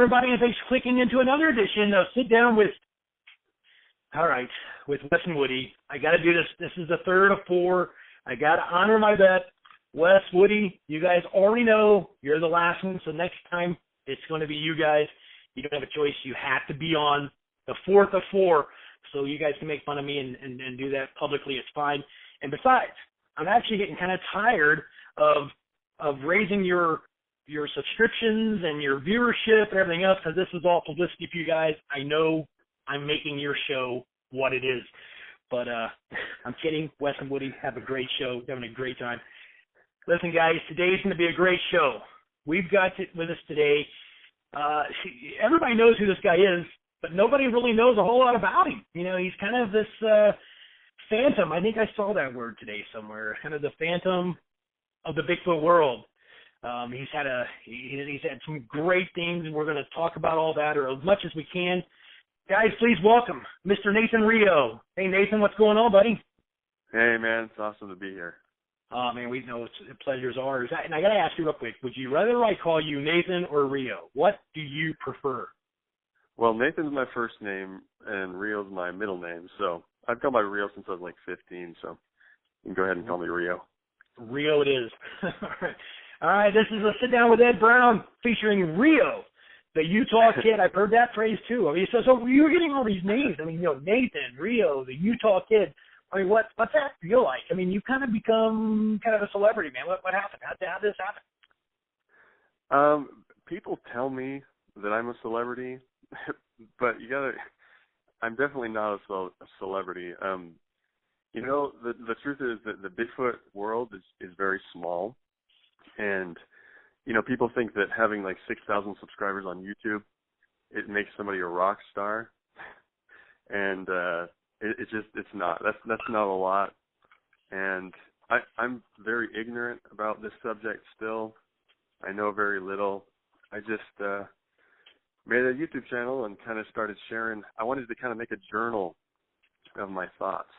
everybody, and thanks for clicking into another edition of Sit Down with Wes and Woody. I got to do this. This is the third of four. I got to honor my bet. Wes, Woody, you guys already know you're the last one, so next time it's going to be you guys. You don't have a choice. You have to be on the fourth of four, so you guys can make fun of me and do that publicly. It's fine. And besides, I'm actually getting kind of tired of raising your subscriptions and your viewership and everything else, because this is all publicity for you guys. I know I'm making your show what it is. But I'm kidding. Wes and Woody have a great show. Having a great time. Listen, guys, today's going to be a great show. We've got with us today, everybody knows who this guy is, but nobody really knows a whole lot about him. You know, he's kind of this phantom. I think I saw that word today somewhere, kind of the phantom of the Bigfoot world. He's had some great things, and we're going to talk about all that, or as much as we can. Guys, please welcome Mr. Nathan Rio. Hey, Nathan, what's going on, buddy? Hey, man, it's awesome to be here. Oh, man, we know the pleasure's ours. And I got to ask you real quick, would you rather I call you Nathan or Rio? What do you prefer? Well, Nathan's my first name, and Rio's my middle name, so I've gone by Rio since I was like 15, so you can go ahead and call me Rio. Rio it is. All right, this is a Sit Down with Ed Brown featuring Rio, the Utah kid. I've heard that phrase too. I mean, so you're getting all these names. I mean, you know, Nathan, Rio, the Utah kid. I mean, what's that feel like? I mean, you kind of become kind of a celebrity, man. What happened? How did this happen? People tell me that I'm a celebrity, but I'm definitely not a celebrity. You know, the truth is that the Bigfoot world is very small, and you know, people think that having like 6,000 subscribers on YouTube, it makes somebody a rock star, and it's not. That's not a lot, and I'm very ignorant about this subject still. I know very little. I just made a YouTube channel and kind of started sharing. I wanted to kind of make a journal of my thoughts,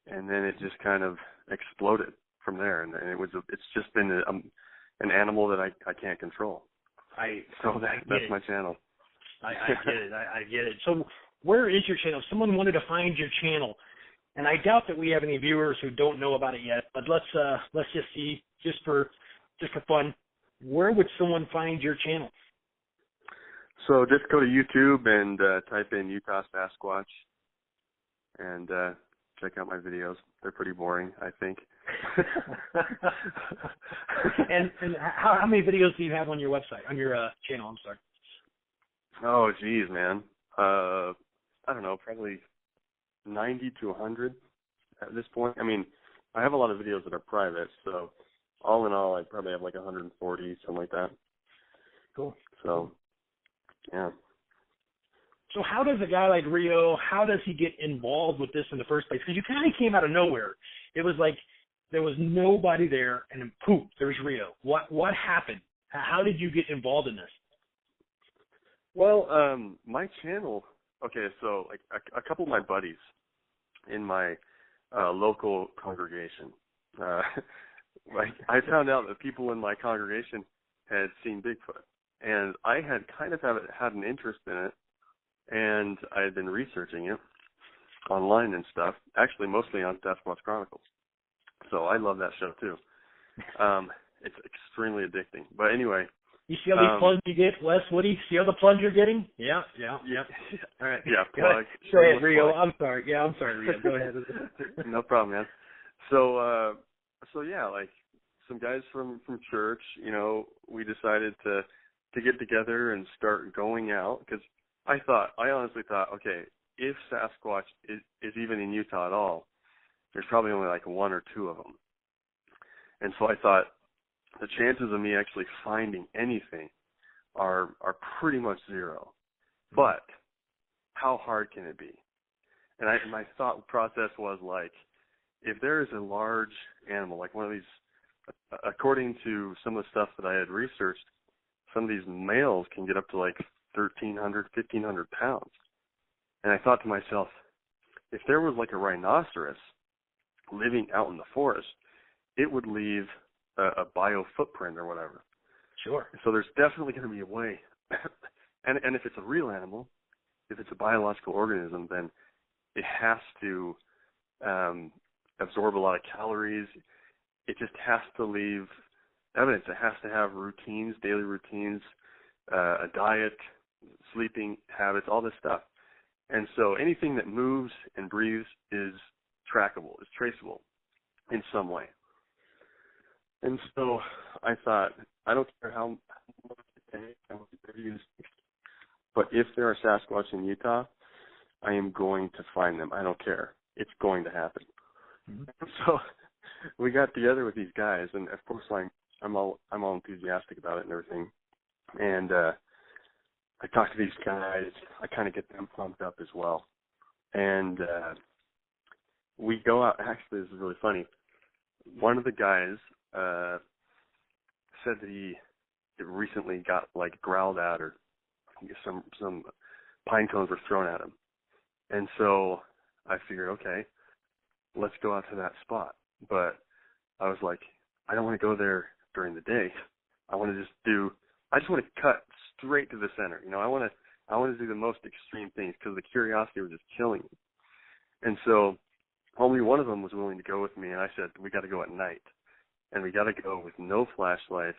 and then it just kind of exploded from there. And it's just been an animal that I can't control. That's my channel. I get it. I get it. So where is your channel? If someone wanted to find your channel, and I doubt that we have any viewers who don't know about it yet, but let's just see, just for fun, where would someone find your channel? So just go to YouTube and type in Utah Sasquatch and check out my videos. They're pretty boring, I think. and how many videos do you have on your website, on your channel? I'm sorry. Oh, geez, man. I don't know, probably 90 to 100 at this point. I mean, I have a lot of videos that are private, so all in all, I probably have like 140, something like that. Cool. So, yeah. So how does a guy like Rio, how does he get involved with this in the first place? Because you kind of came out of nowhere. It was like there was nobody there, and then poof, there's Rio. What happened? How did you get involved in this? Well, my channel, okay, so like a couple of my buddies in my local congregation, like I found out that people in my congregation had seen Bigfoot, and I had kind of had an interest in it, and I had been researching it online and stuff, actually mostly on Squatch Chronicles. So I love that show too. It's extremely addicting. But anyway. You see how these plugs you get, Wes, Woody? See how the plugs you're getting? Yeah. All right. Yeah, plug. Go ahead, Rio. I'm sorry, Rio. Go ahead. No problem, man. So yeah, like some guys from church, you know, we decided to get together and start going out, because I honestly thought, okay, if Sasquatch is even in Utah at all, there's probably only like one or two of them. And so I thought the chances of me actually finding anything are pretty much zero. But how hard can it be? And my thought process was like, if there is a large animal, like one of these, according to some of the stuff that I had researched, some of these males can get up to like 1,300, 1,500 pounds. And I thought to myself, if there was like a rhinoceros living out in the forest, it would leave a bio footprint or whatever. Sure. So there's definitely going to be a way And if it's a real animal, if it's a biological organism, then it has to absorb a lot of calories. It just has to leave evidence. It has to have routines, daily routines, a diet, sleeping habits, all this stuff. And so anything that moves and breathes is trackable, is traceable in some way. And so I thought, I don't care how much it takes, how much it is, but if there are Sasquatch in Utah, I am going to find them. I don't care. It's going to happen. Mm-hmm. So we got together with these guys, and of course I'm all enthusiastic about it and everything. And I talk to these guys. I kind of get them pumped up as well. And we go out. Actually, this is really funny. One of the guys said that he recently got like growled at, or some pine cones were thrown at him. And so I figured, okay, let's go out to that spot. But I was like, I don't want to go there during the day. I just want to cut straight to the center. You know, I want to do the most extreme things because the curiosity was just killing me. And so only one of them was willing to go with me, and I said, we got to go at night. And we got to go with no flashlights,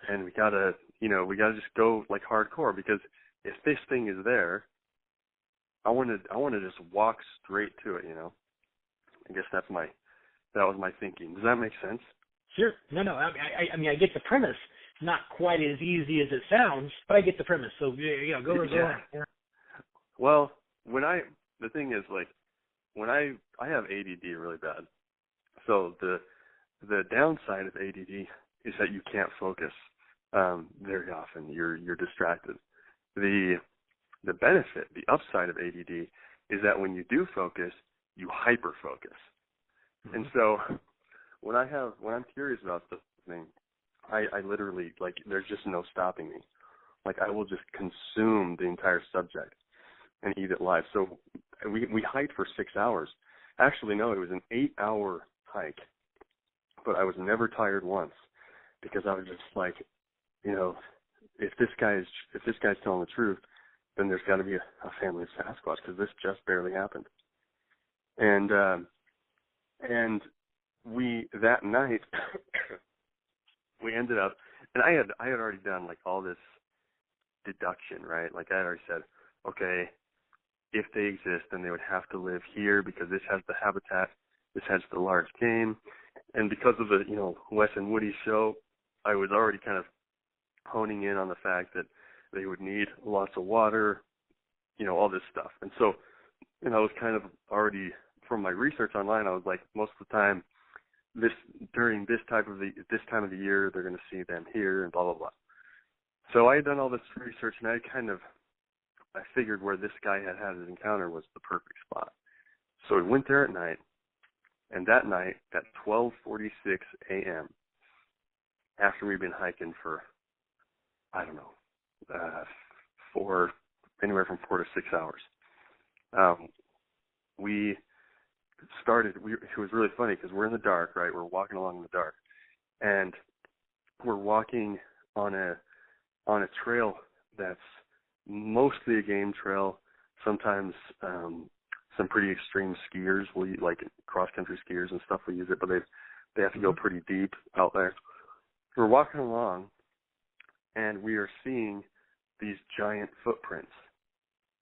and we got to just go like hardcore, because if this thing is there, I want to just walk straight to it, you know. I guess that was my thinking. Does that make sense? Sure. No. I mean, I get the premise. It's not quite as easy as it sounds, but I get the premise. So go on. Yeah. Well, the thing is, like, when I have ADD really bad. So the downside of ADD is that you can't focus very often. You're distracted. The benefit, the upside of ADD is that when you do focus, you hyper focus. Mm-hmm. And so when I'm curious about something, I literally, like, there's just no stopping me. Like, I will just consume the entire subject and eat it live. So we hiked for 6 hours. Actually, no, it was an 8-hour hike, but I was never tired once, because I was just like, you know, if this guy's telling the truth, then there's got to be a family of Sasquatch, because this just barely happened. And we, that night, we ended up, and I had already done like all this deduction, right? Like, I had already said, okay, if they exist, then they would have to live here, because this has the habitat, this has the large game. And because of the, you know, Wes and Woody show, I was already kind of honing in on the fact that they would need lots of water, you know, all this stuff. And so, you know, I was kind of already, from my research online, I was like, most of the time, during this time of the year, they're going to see them here, and blah, blah, blah. So I had done all this research, and I figured where this guy had his encounter was the perfect spot. So we went there at night, and that night at 12:46 a.m., after we'd been hiking for, I don't know, anywhere from 4 to 6 hours, we started. It was really funny, because we're in the dark, right? We're walking along in the dark, and we're walking on a trail that's mostly a game trail. Sometimes some pretty extreme skiers will use, like cross-country skiers and stuff will use it, but they have to go pretty deep out there. We're walking along, and we are seeing these giant footprints.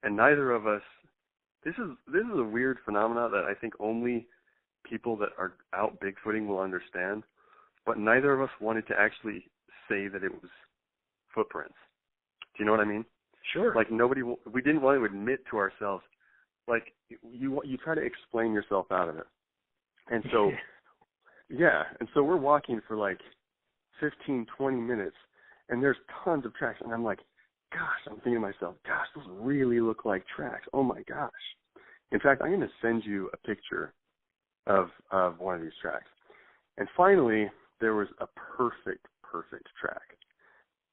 And neither of us, this is a weird phenomenon that I think only people that are out Bigfooting will understand, but neither of us wanted to actually say that it was footprints. Do you know what I mean? Sure. Like, we didn't want to admit to ourselves, like, you try to explain yourself out of it. And so, yeah, and so we're walking for like 15, 20 minutes, and there's tons of tracks, and I'm like, gosh, I'm thinking to myself, gosh, those really look like tracks. Oh my gosh. In fact, I'm going to send you a picture of one of these tracks. And finally, there was a perfect track.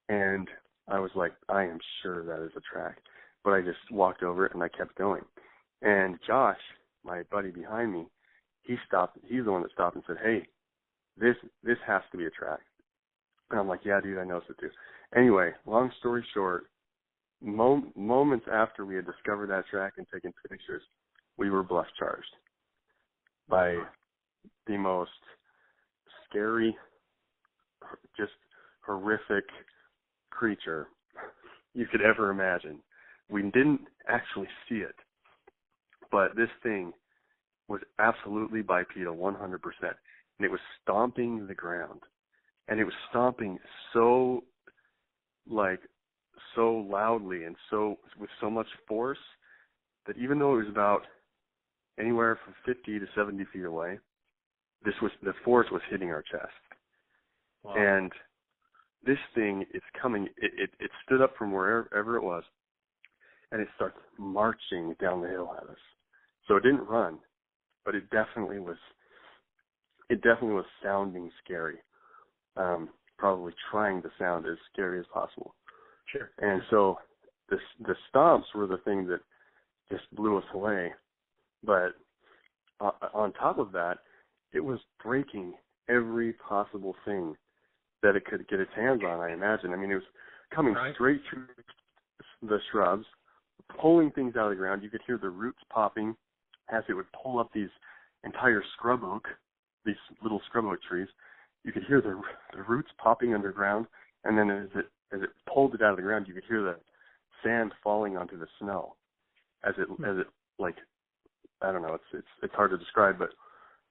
And I was like, I am sure that is a track. But I just walked over it and I kept going. And Josh, my buddy behind me, he stopped. He's the one that stopped and said, hey, this has to be a track. And I'm like, yeah, dude, I noticed it too. Anyway, long story short, moments after we had discovered that track and taken pictures, we were bluff charged by the most scary, just horrific creature you could ever imagine. We didn't actually see it, but this thing was absolutely bipedal, 100%, and it was stomping the ground, and it was stomping so loudly and so with so much force that even though it was about anywhere from 50 to 70 feet away, the force was hitting our chest. Wow. And this thing is coming. It stood up from wherever it was, and it starts marching down the hill at us. So it didn't run, but it definitely was sounding scary. Probably trying to sound as scary as possible. Sure. And so the stomps were the thing that just blew us away. But on top of that, it was breaking every possible thing that it could get its hands on, I imagine. I mean, it was coming straight through the shrubs, pulling things out of the ground. You could hear the roots popping as it would pull up these entire these little scrub oak trees. You could hear the roots popping underground, and then as it pulled it out of the ground, you could hear the sand falling onto the snow as it like, I don't know, it's hard to describe, but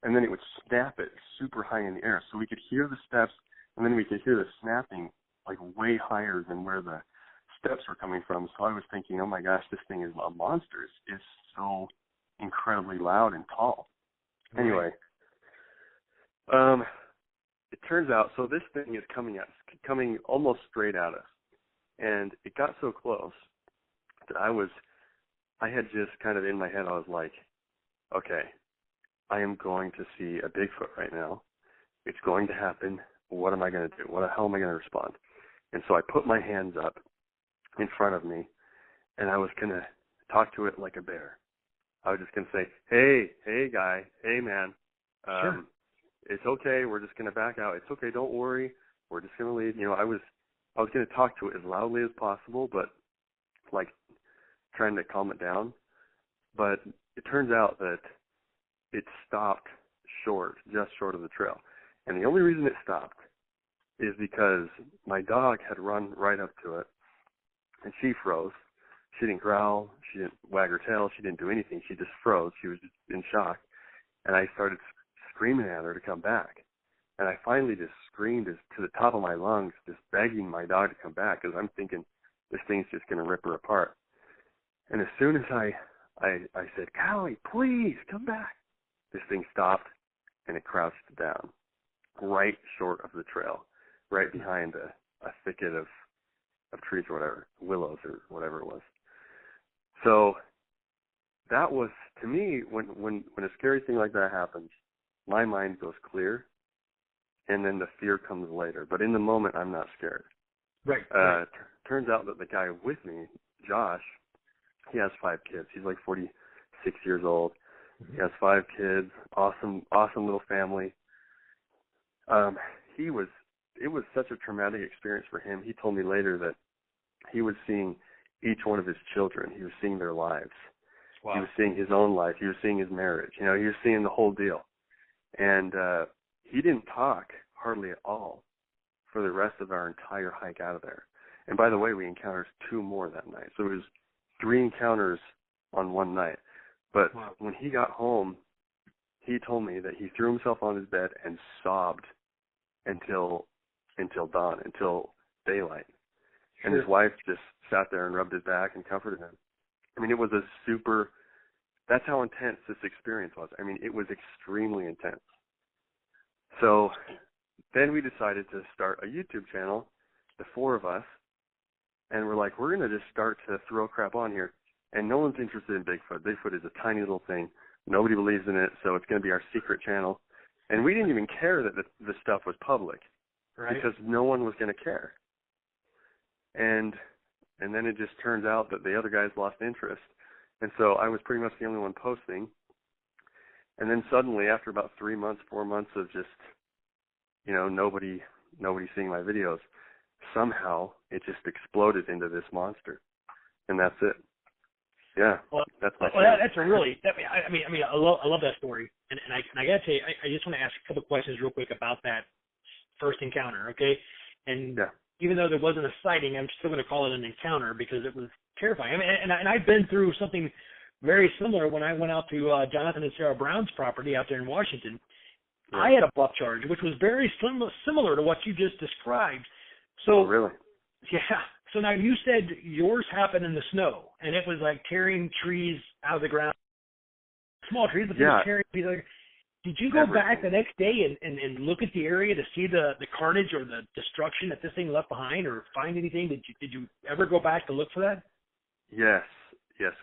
and then it would snap it super high in the air, so we could hear the steps, and then we could hear the snapping like way higher than where the steps were coming from. So I was thinking, oh my gosh, this thing is a monster. It's so incredibly loud and tall. Right. Anyway, it turns out, so this thing is coming almost straight at us, and it got so close that I had just kind of in my head, I was like, okay, I am going to see a Bigfoot right now. It's going to happen. What am I going to do? How am I going to respond? And so I put my hands up in front of me, and I was going to talk to it like a bear. I was just going to say, hey, guy, hey, man, sure. It's okay. We're just going to back out. It's okay. Don't worry. We're just going to leave. You know, I was going to talk to it as loudly as possible, but like trying to calm it down. But it turns out that it stopped just short of the trail. And the only reason it stopped is because my dog had run right up to it, and she froze. She didn't growl. She didn't wag her tail. She didn't do anything. She just froze. She was just in shock. And I started screaming at her to come back. And I finally just screamed to the top of my lungs, just begging my dog to come back, because I'm thinking this thing's just going to rip her apart. And as soon as I said, Callie, please come back, this thing stopped, and it crouched down right short of the trail, right behind a thicket of trees or whatever, willows or whatever it was. So that was, to me, when a scary thing like that happens, my mind goes clear, and then the fear comes later. But in the moment, I'm not scared. Right. Turns out that the guy with me, Josh, he has 5 kids. He's like 46 years old. Mm-hmm. He has 5 kids. Awesome little family. It was such a traumatic experience for him. He told me later that he was seeing each one of his children. He was seeing their lives. Wow. He was seeing his own life. He was seeing his marriage. You know, he was seeing the whole deal. And he didn't talk hardly at all for the rest of our entire hike out of there. And by the way, we encountered 2 more that night. So it was 3 encounters on one night. But wow. When he got home, he told me that he threw himself on his bed and sobbed until dawn, until daylight. Sure. And his wife just sat there and rubbed his back and comforted him. I mean, it was that's how intense this experience was. I mean, it was extremely intense. So then we decided to start a YouTube channel, the 4 of us, and we're like, we're going to just start to throw crap on here. And no one's interested in Bigfoot. Bigfoot is a tiny little thing. Nobody believes in it, so it's going to be our secret channel. And we didn't even care that the stuff was public, right? Because no one was going to care. And then it just turns out that the other guys lost interest. And so I was pretty much the only one posting. And then suddenly, after about 3 months, 4 months of just, you know, nobody seeing my videos, somehow it just exploded into this monster. and that's it. Yeah, Well, that's my that's a really. I love that story, and I gotta tell you, I just want to ask a couple questions real quick about that first encounter, okay? And even though there wasn't a sighting, I'm still going to call it an encounter because it was terrifying. I mean, and I've been through something very similar when I went out to Jonathan and Sarah Brown's property out there in Washington. Yeah. I had a bluff charge, which was very similar to what you just described. So, oh, really? Yeah. So now you said yours happened in the snow, and it was like tearing trees out of the ground, small trees, but tearing trees. Did you go back the next day and look at the area to see the carnage or the destruction that this thing left behind, or find anything? Did you ever go back to look for that? Yes,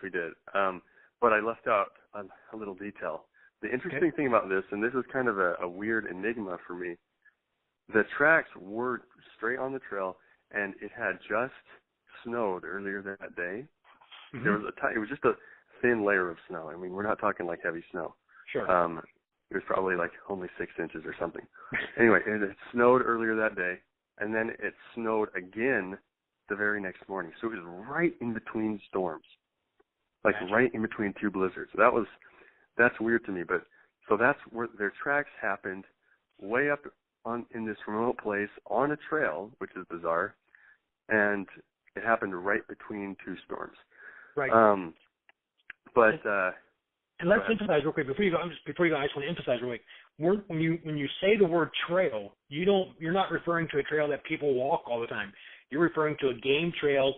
we did. But I left out a little detail. The interesting thing about this, and this is kind of a weird enigma for me, the tracks were straight on the trail, and it had just snowed earlier that day. Mm-hmm. There was it was just a thin layer of snow. I mean, we're not talking like heavy snow. Sure. It was probably like only 6 inches or something. Anyway, it snowed earlier that day, and then it snowed again the very next morning. So it was right in between storms, like right in between two blizzards. That's weird to me. But so that's where their tracks happened, way up in this remote place on a trail, which is bizarre, and it happened right between two storms. Right. And let's emphasize real quick before you go. I just want to emphasize real quick. When you say the word trail, you're not referring to a trail that people walk all the time. You're referring to a game trail,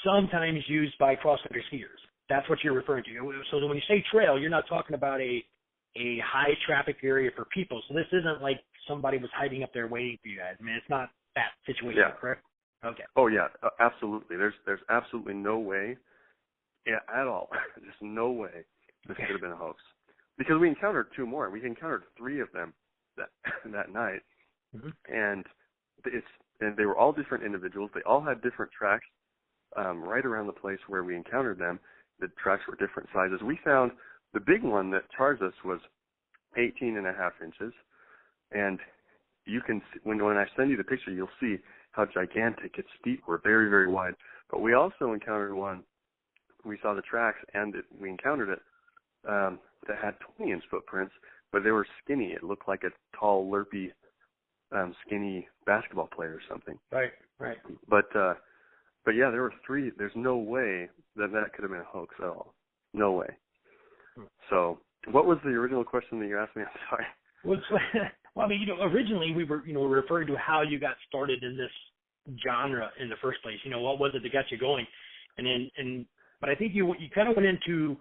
sometimes used by cross-country skiers. That's what you're referring to. So when you say trail, you're not talking about a high traffic area for people. So this isn't like somebody was hiding up there waiting for you guys. I mean, it's not that situation, correct? Okay. Oh yeah, absolutely. There's absolutely no way, at all. There's no way this could have been a hoax, because we encountered two more. We encountered three of them that night, and they were all different individuals. They all had different tracks right around the place where we encountered them. The tracks were different sizes. We found the big one that charged us was 18.5 inches, and you can see, when I send you the picture, you'll see how gigantic its feet were, very, very wide. But we also encountered one. We saw the tracks, and we encountered it that had 20-inch footprints, but they were skinny. It looked like a tall, lerpy, skinny basketball player or something. Right. But yeah, there were three. There's no way that could have been a hoax at all. No way. So, what was the original question that you asked me? I'm sorry. Well, I mean, originally we were, referring to how you got started in this genre in the first place. What was it that got you going? But I think you kind of went into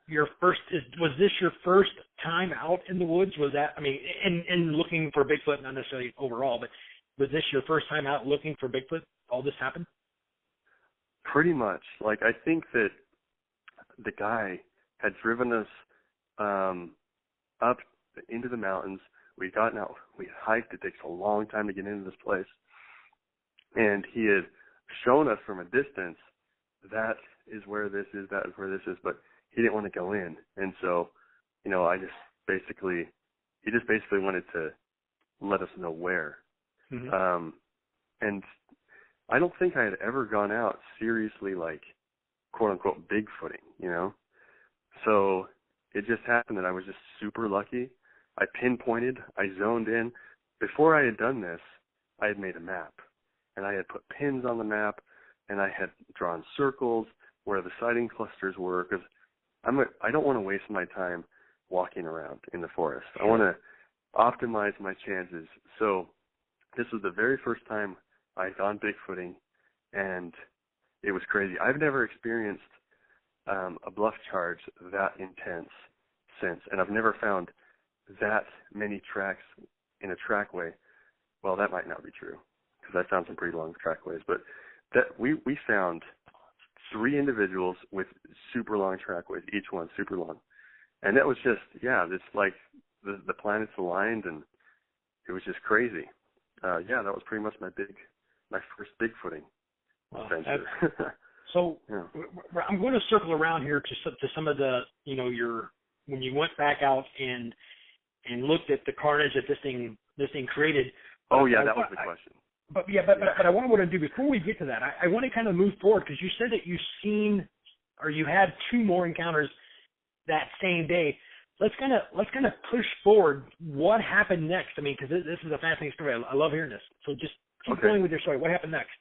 your first. Was this your first time out in the woods? Was that? I mean, in looking for Bigfoot, not necessarily overall, but was this your first time out looking for Bigfoot? All this happened? Pretty much. Like, I think that the guy had driven us up into the mountains. We gotten out. We hiked. It takes a long time to get into this place. And he had shown us from a distance, that is where this is, that is where this is, but he didn't want to go in. And so, he just basically wanted to let us know where. Mm-hmm. And I don't think I had ever gone out seriously, like, quote unquote, Bigfooting, So it just happened that I was just super lucky. I pinpointed, I zoned in. Before I had done this, I had made a map, and I had put pins on the map, and I had drawn circles where the sighting clusters were, because I don't want to waste my time walking around in the forest. I want to optimize my chances. So this was the very first time I had gone Bigfooting, and it was crazy. I've never experienced a bluff charge that intense since, and I've never found that many tracks in a trackway. Well, that might not be true, because I found some pretty long trackways, but that we found three individuals with super long trackways, each one super long. And that was just, it's like the planets aligned, and it was just crazy. That was pretty much my first Bigfooting adventure. So I'm going to circle around here to some of the, when you went back out and looked at the carnage that this thing created. Oh yeah, that was the question. But I want to do before we get to that. I want to kind of move forward because you said that you had 2 more encounters that same day. Let's kind of push forward. What happened next? I mean, because this is a fascinating story. I love hearing this. So just keep going with your story. What happened next?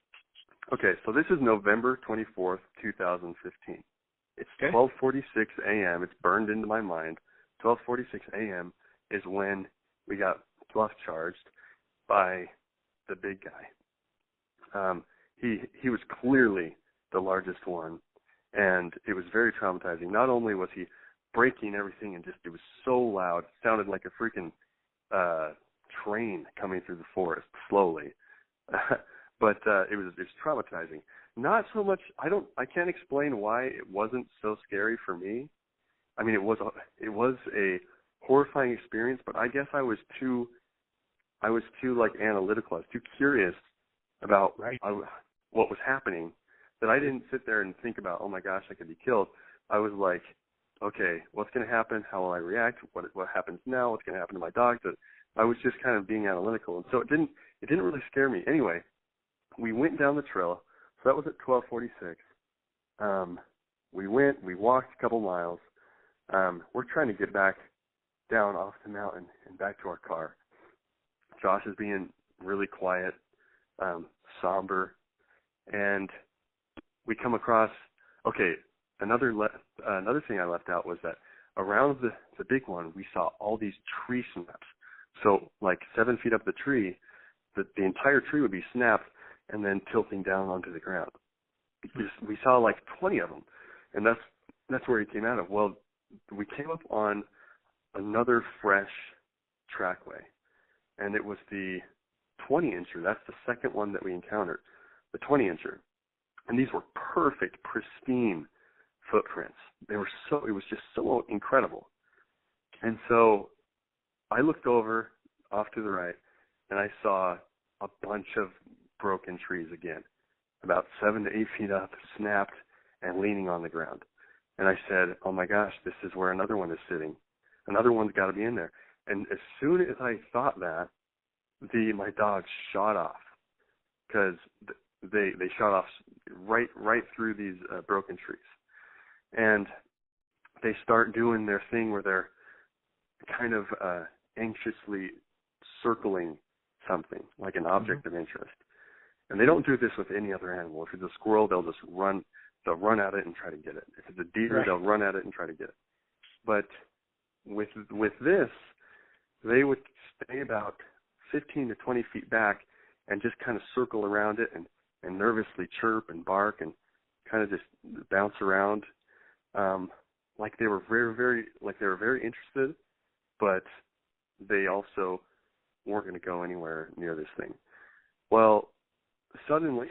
Okay, so this is November 24th, 2015. It's 12:46 a.m. It's burned into my mind. 12:46 a.m. is when we got bluff charged by the big guy. He was clearly the largest one, and it was very traumatizing. Not only was he breaking everything and it was so loud, it sounded like a freaking train coming through the forest slowly, but it was traumatizing. Not so much. I can't explain why it wasn't so scary for me. I mean, it was a horrifying experience, but I guess I was too like analytical. I was too curious about what was happening that I didn't sit there and think about, oh my gosh, I could be killed. I was like, okay, what's going to happen? How will I react? What happens now? What's going to happen to my dog? That I was just kind of being analytical, and so it didn't really scare me. Anyway, we went down the trail. So that was at 12:46. We walked a couple miles. We're trying to get back down off the mountain and back to our car. Josh is being really quiet, somber, and we come across. Okay, another thing I left out was that around the big one, we saw all these tree snaps. So like 7 feet up the tree, the entire tree would be snapped and then tilting down onto the ground. We saw like 20 of them, and that's where he came out of. Well, we came up on another fresh trackway, and it was the 20-incher. That's the second one that we encountered, the 20-incher. And these were perfect, pristine footprints. It was just so incredible. And so I looked over off to the right, and I saw a bunch of broken trees again, about 7 to 8 feet up, snapped and leaning on the ground. And I said, oh my gosh, this is where another one is sitting. Another one's got to be in there. And as soon as I thought that, my dogs shot off, because they shot off right through these broken trees. And they start doing their thing where they're kind of anxiously circling something, like an object of interest. And they don't do this with any other animal. If it's a squirrel, they'll run at it and try to get it. If it's a deer, they'll run at it and try to get it. But with this, they would stay about 15 to 20 feet back and just kind of circle around it and nervously chirp and bark and kind of just bounce around, like they were very interested, but they also weren't going to go anywhere near this thing. Well, suddenly,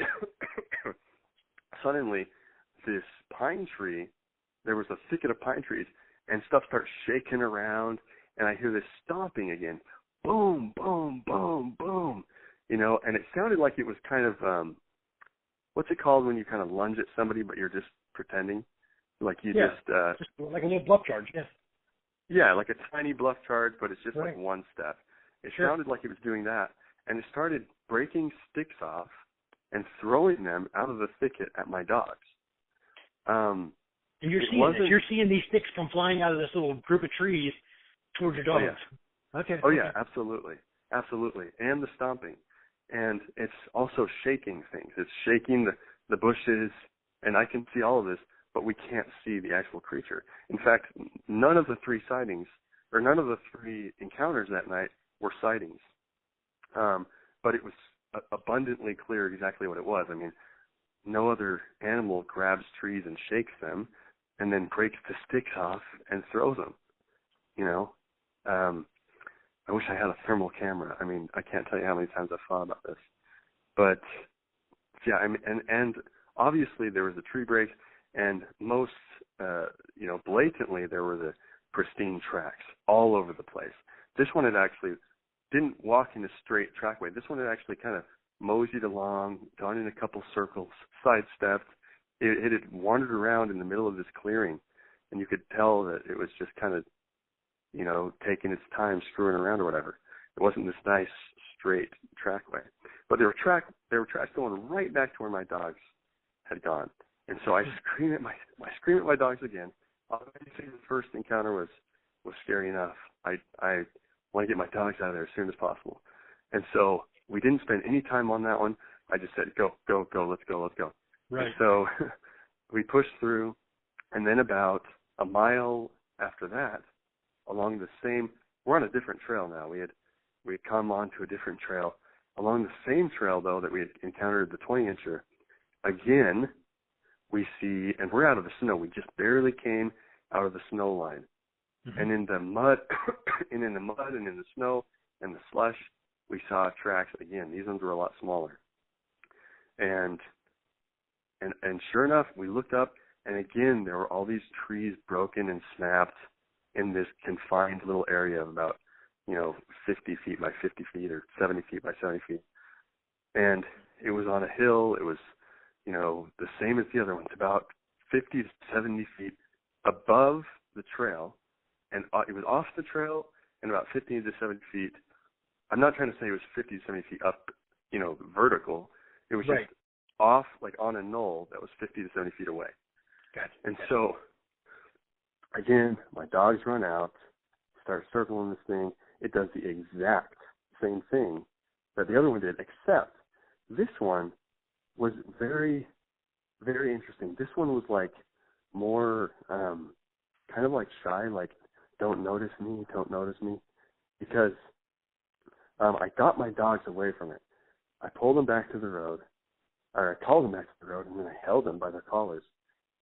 this pine tree, there was a thicket of pine trees, and stuff starts shaking around, and I hear this stomping again. Boom, boom, boom, boom. And it sounded like it was kind of, what's it called when you kind of lunge at somebody, but you're just pretending? Like you just like a little bluff charge, Yeah, like a tiny bluff charge, but it's just like one step. It sounded like it was doing that, and it started breaking sticks off and throwing them out of the thicket at my dogs. And you're seeing this. You're seeing these sticks come flying out of this little group of trees towards your dogs. Oh, yeah. Okay. Yeah, absolutely. And the stomping. And it's also shaking things. It's shaking the bushes, and I can see all of this, but we can't see the actual creature. In fact, none of the 3 encounters that night were sightings. But it was abundantly clear exactly what it was. I mean, no other animal grabs trees and shakes them and then breaks the sticks off and throws them. I wish I had a thermal camera. I mean, I can't tell you how many times I've thought about this. But, yeah, I mean, and obviously there was a tree break, and most, blatantly there were the pristine tracks all over the place. This one had actually didn't walk in a straight trackway. This one had actually kind of moseyed along, gone in a couple circles, sidestepped. It had wandered around in the middle of this clearing, and you could tell that it was just kind of, taking its time screwing around or whatever. It wasn't this nice straight trackway. but there were tracks going right back to where my dogs had gone. And so I scream at my dogs again. Obviously, the first encounter was scary enough. I want to get my dogs out of there as soon as possible. And so we didn't spend any time on that one. I just said, go, let's go. Right. And so we pushed through, and then about a mile after that, along the same, we're on a different trail now. We had come onto a different trail. Along the same trail, though, that we had encountered the 20-incher, again, we see, and we're out of the snow. We just barely came out of the snow line. Mm-hmm. And in the mud, and in the snow and the slush, we saw tracks again. These ones were a lot smaller. And sure enough, we looked up, and again, there were all these trees broken and snapped in this confined little area of about, 50 feet by 50 feet or 70 feet by 70 feet. And it was on a hill. It was, the same as the other ones, about 50 to 70 feet above the trail. And it was off the trail and about 15 to 70 feet. I'm not trying to say it was 50 to 70 feet up, vertical. It was right. just off, like on a knoll that was 50 to 70 feet away. Gotcha. And so, again, my dogs run out, start circling this thing. It does the exact same thing that the other one did, except this one was very, very interesting. This one was like more kind of like shy, like don't notice me, because I got my dogs away from it. I pulled them back to the road, or I called them back to the road, and then I held them by their collars.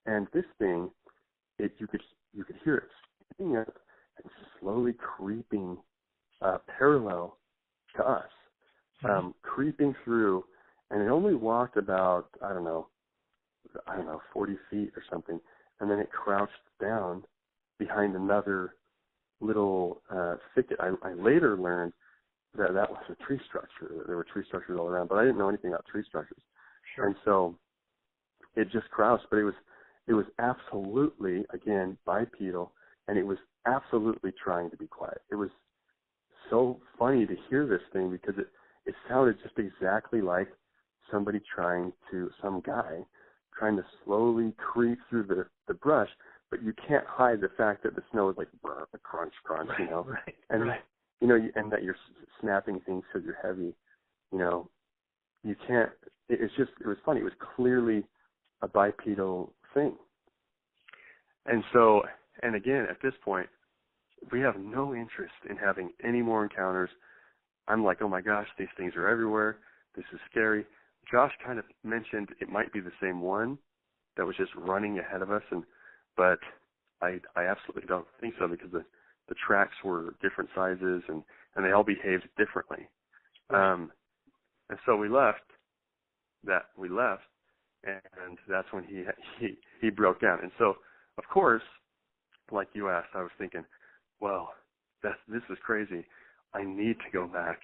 And this thing, you could hear it speeding up and slowly creeping parallel to us, creeping through, and it only walked about, I don't know, 40 feet or something, and then it crouched down behind another little thicket. I later learned that was a tree structure. There were tree structures all around, but I didn't know anything about tree structures. Sure. And so it just crouched, but it was absolutely, again, bipedal, and it was absolutely trying to be quiet. It was so funny to hear this thing because it sounded just exactly like some guy trying to slowly creep through the brush, but you can't hide the fact that the snow is like crunch, right, right, and right. And that you're snapping things because you're heavy, you can't. It was funny. It was clearly a bipedal thing. And so, and again, at this point, we have no interest in having any more encounters. I'm like, oh my gosh, these things are everywhere. This is scary. Josh kind of mentioned it might be the same one that was just running ahead of us, but I absolutely don't think so because the tracks were different sizes and they all behaved differently. And so we left, and that's when he broke down. And so, of course, like you asked, I was thinking, well, this is crazy. I need to go back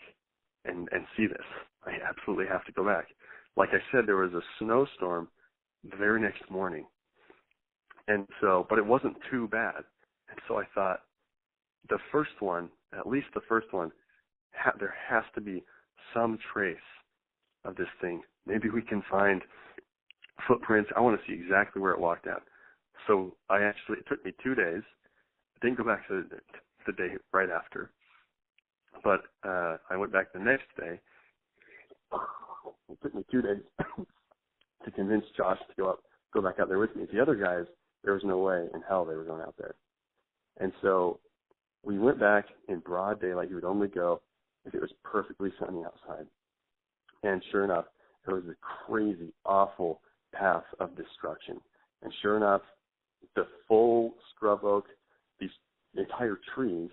and see this. I absolutely have to go back. Like I said, there was a snowstorm the very next morning. And so, but it wasn't too bad. And so I thought, the first one, at least the first one, there has to be some trace of this thing. Maybe we can find footprints. I want to see exactly where it walked out. So it took me 2 days. I didn't go back to the day right after. But I went back the next day. It took me 2 days to convince Josh to go back out there with me. The other guys, there was no way in hell they were going out there. And so we went back in broad daylight. You would only go if it was perfectly sunny outside. And sure enough, there was a crazy, awful path of destruction. And sure enough, the full scrub oak, these entire trees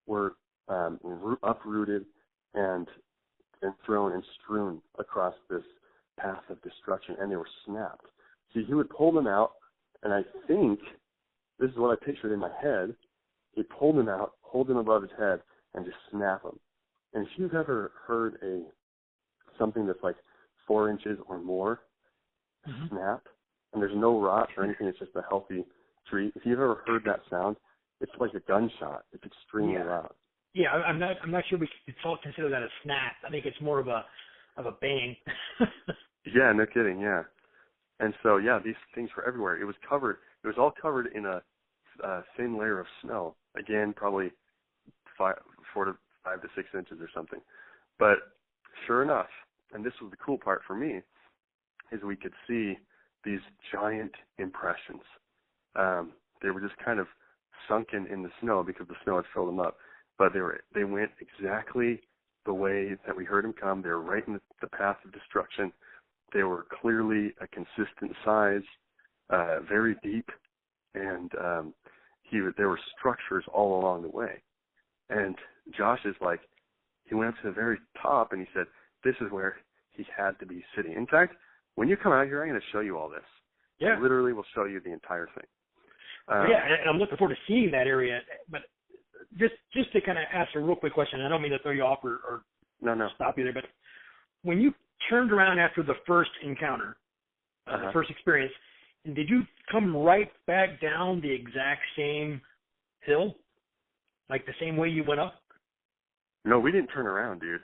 were uprooted and thrown and strewn across this path of destruction, and they were snapped. So he would pull them out, and I think, this is what I pictured in my head, he'd pull them out, hold them above his head, and just snap them. And if you've ever heard something that's like 4 inches or more snap, and there's no rot or anything, it's just a healthy tree, if you've ever heard that sound, it's like a gunshot. It's extremely loud. Yeah, I'm not sure we could consider that a snap. I think it's more of a of a bang. Yeah, no kidding. Yeah. And so, yeah, these things were everywhere. It was all covered in a thin layer of snow. Again, probably 4 to 5 to 6 inches or something. But sure enough, and this was the cool part for me, is we could see these giant impressions. They were just kind of sunken in the snow because the snow had filled them up. But they went exactly the way that we heard them come. They were right in the path of destruction. They were clearly a consistent size, very deep, and there were structures all along the way. And Josh is like, he went up to the very top and he said, this is where he had to be sitting. In fact, when you come out here, I'm going to show you all this. Yeah. I literally will show you the entire thing. Yeah, and I'm looking forward to seeing that area. But just to kind of ask a real quick question, I don't mean to throw you off or no. stop you there, but when you turned around after the first encounter, the first experience, and did you come right back down the exact same hill, like the same way you went up? No, we didn't turn around, dude.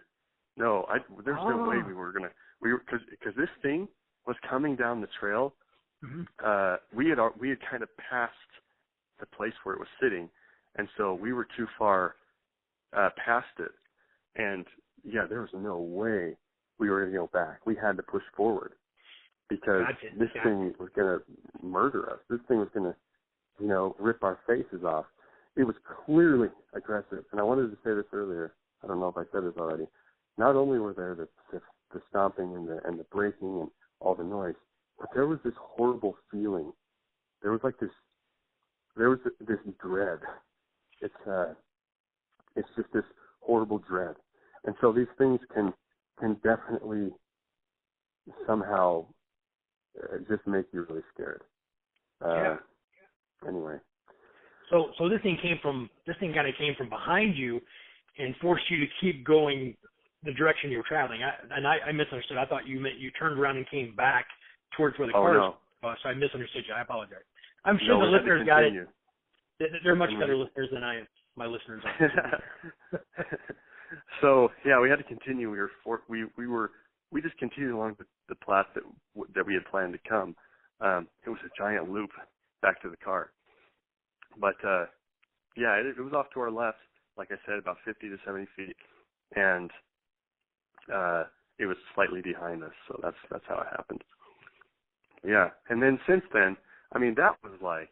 No, there's no way because this thing was coming down the trail. Mm-hmm. We had kind of passed the place where it was sitting, and so we were too far past it. And yeah, there was no way we were going to go back. We had to push forward because this thing was going to murder us. This thing was going to, rip our faces off. It was clearly aggressive. And I wanted to say this earlier. I don't know if I said this already. Not only were there the stomping and the breaking and all the noise, but there was this horrible feeling. There was this dread. It's just this horrible dread. And so these things can definitely somehow just make you really scared. Anyway. So this thing kind of came from behind you and forced you to keep going the direction you were traveling. I misunderstood. I thought you meant you turned around and came back towards where the car was. So I misunderstood you. I apologize. I'm sure the listeners got it. They're much better listeners than I am. My listeners are. So yeah, we had to continue. We just continued along the path that we had planned to come. It was a giant loop back to the car. But yeah, it was off to our left, like I said, about 50 to 70 feet, and it was slightly behind us. So that's how it happened. Yeah, and then since then, I mean, that was like,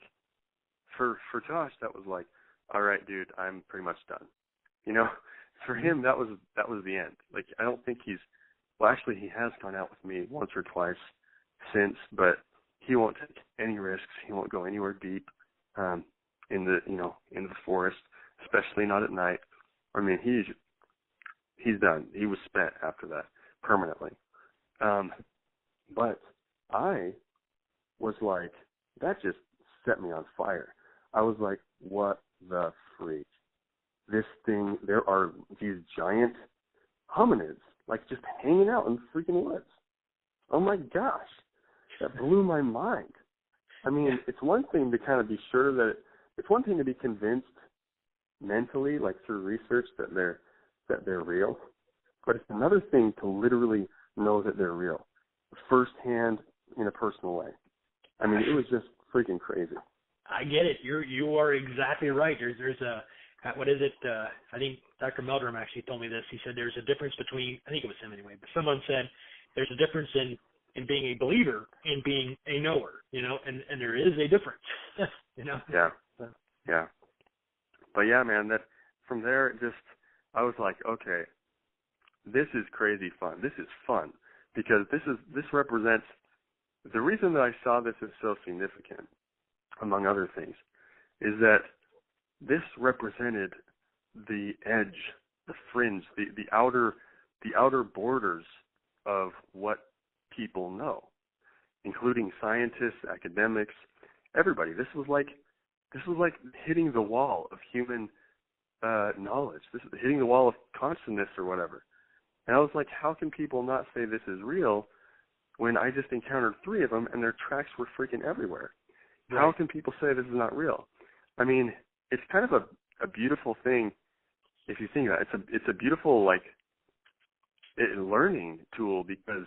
for Josh, that was like, all right, dude, I'm pretty much done. For him, that was the end. Like, I don't think actually he has gone out with me once or twice since, but he won't take any risks. He won't go anywhere deep in the forest, especially not at night. I mean, he's done. He was spent after that permanently. But I was like, that just set me on fire. I was like, what the freak? This thing, there are these giant hominids, like just hanging out in the freaking woods. Oh my gosh, that blew my mind. I mean, it's one thing to kind of be sure that, it's one thing to be convinced mentally, like through research, that they're real, but it's another thing to literally know that they're real, firsthand, in a personal way. I mean, it was just freaking crazy. I get it. You are exactly right. There's a, what is it? I think Dr. Meldrum actually told me this. He said there's a difference between, I think it was him anyway, but someone said there's a difference in being a believer and being a knower, and there is a difference, Yeah. Yeah. But yeah, man, that from there, I was like, okay, this is crazy fun. This is fun because this represents, the reason that I saw this as so significant, among other things, is that this represented the edge, the fringe, the outer borders of what people know, including scientists, academics, everybody. This was like hitting the wall of human knowledge. This is hitting the wall of consciousness or whatever. And I was like, how can people not say this is real when I just encountered 3 of them and their tracks were freaking everywhere? Right. How can people say this is not real? I mean, it's kind of a beautiful thing if you think about it. It's a beautiful, like, learning tool, because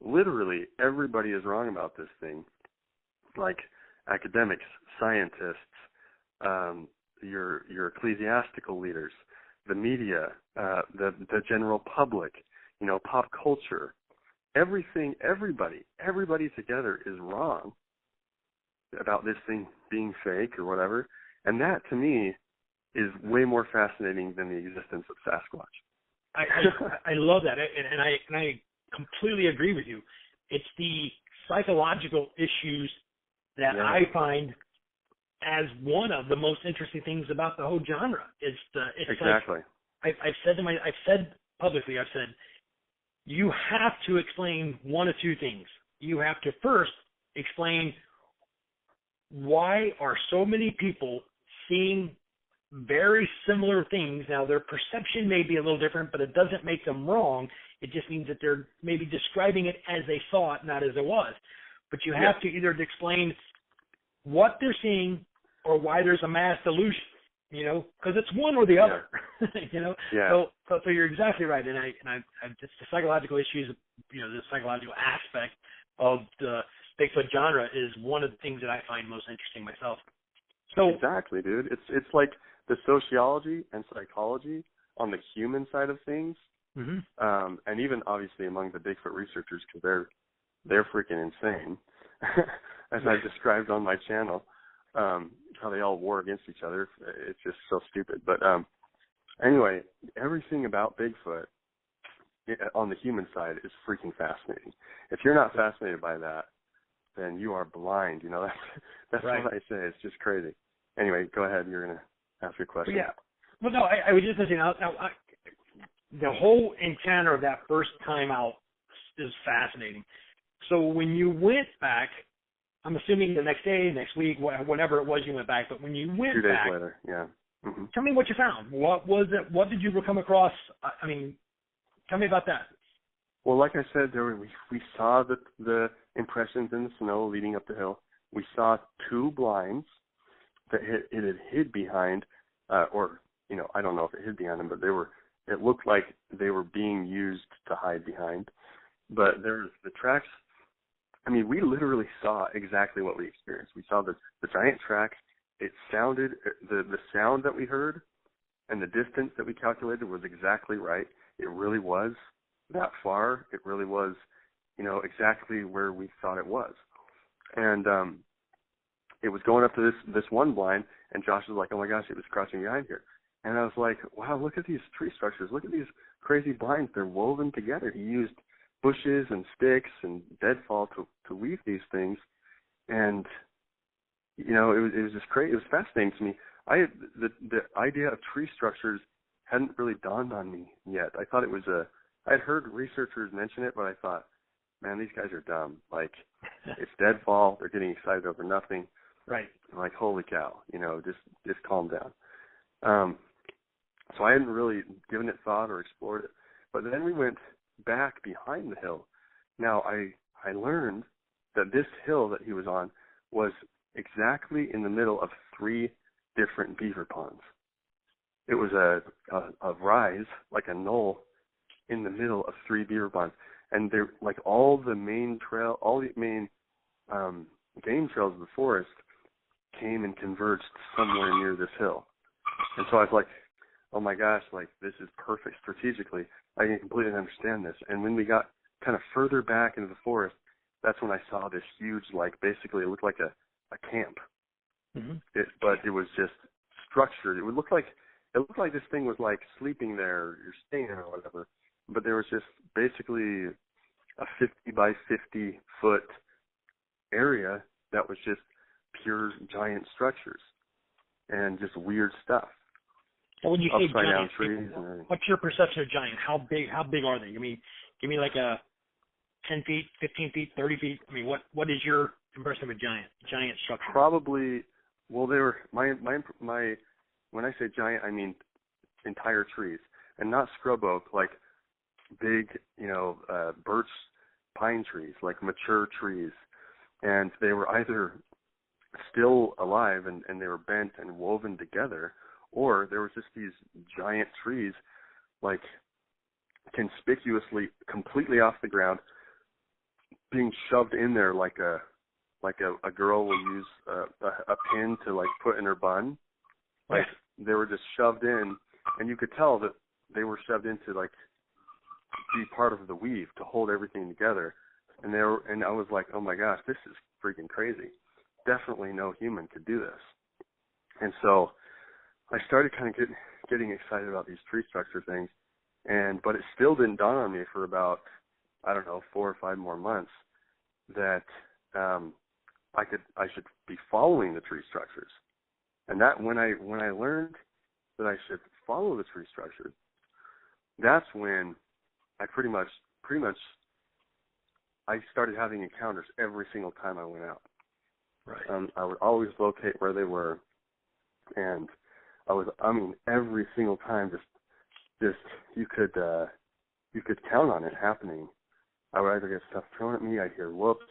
literally everybody is wrong about this thing. Like academics, scientists, your ecclesiastical leaders, the media, the general public, pop culture, everything, everybody together is wrong about this thing being fake or whatever. And that, to me, is way more fascinating than the existence of Sasquatch. I love that, and I completely agree with you. It's the psychological issues that I find as one of the most interesting things about the whole genre. It's exactly. Like, I've said publicly, you have to explain one of two things. You have to first explain why are so many people seeing very similar things. Now, their perception may be a little different, but it doesn't make them wrong. It just means that they're maybe describing it as they saw it, not as it was. But you have to either explain what they're seeing or why there's a mass delusion, because it's one or the other, So you're exactly right. And I just the psychological issues, the psychological aspect of the Bigfoot genre is one of the things that I find most interesting myself. So exactly, dude. It's like the sociology and psychology on the human side of things, and even obviously among the Bigfoot researchers, because they're freaking insane, as I've described on my channel. How they all war against each other. It's just so stupid. But anyway, everything about Bigfoot on the human side is freaking fascinating. If you're not fascinated by that, then you are blind. That's right. what I say. It's just crazy. Anyway, go ahead. You're going to ask your question. Yeah. Well, no, I was just saying, the whole encounter of that first time out is fascinating. So when you went back, I'm assuming the next day, next week, whenever it was you went back, but when you went 2 days back, later, yeah. Mm-hmm. Tell me what you found. What was it? What did you come across? I mean, tell me about that. Well, like I said, we saw the impressions in the snow leading up the hill. We saw 2 blinds that it had hid behind, or I don't know if it hid behind them, but it looked like they were being used to hide behind. But there's the tracks. I mean, we literally saw exactly what we experienced. We saw the giant tracks. It sounded, the sound that we heard and the distance that we calculated was exactly right. It really was that far. It really was, exactly where we thought it was. And it was going up to this one blind, and Josh was like, oh my gosh, it was crouching behind here. And I was like, wow, look at these tree structures. Look at these crazy blinds. They're woven together. He used bushes and sticks and deadfall to weave these things. And, it was just crazy. It was fascinating to me. The idea of tree structures hadn't really dawned on me yet. I thought it was I'd heard researchers mention it, but I thought, man, these guys are dumb. Like, it's deadfall. They're getting excited over nothing. Right. I'm like, holy cow, just calm down. So I hadn't really given it thought or explored it. But then we went back behind the hill. Now, I learned that this hill that he was on was exactly in the middle of 3 different beaver ponds. It was a rise, like a knoll, in the middle of 3 beaver ponds. And they're like all the main game trails of the forest came and converged somewhere near this hill. And so I was like, oh my gosh, like this is perfect strategically. I can completely understand this. And when we got kind of further back into the forest, that's when I saw this huge, like basically it looked like a camp. Mm-hmm. But it was just structured. It looked like this thing was like sleeping there or staying there or whatever. But there was just basically a 50 by 50 foot area that was just pure giant structures and just weird stuff. Well, when you say giant, trees what's your perception of giant? How big are they? Give me like a 10 feet, 15 feet, 30 feet. I mean, what is your impression of a giant structure? Probably. Well, they were my. When I say giant, I mean entire trees, and not scrub oak, like big, birch, pine trees, like mature trees, and they were either still alive and they were bent and woven together, or there was just these giant trees, like conspicuously, completely off the ground, being shoved in there like a girl will use a pin to like put in her bun. Like they were just shoved in, and you could tell that they were shoved in to like be part of the weave to hold everything together. And I was like, oh my gosh, this is freaking crazy. Definitely no human could do this. And so I started kind of getting excited about these tree structure things, but it still didn't dawn on me for about, I don't know, 4 or 5 more months that I should be following the tree structures. And that when I learned that I should follow the tree structures, that's when I pretty much I started having encounters every single time I went out. Right. I would always locate where they were, and every single time, just you could count on it happening. I would either get stuff thrown at me, I'd hear whoops,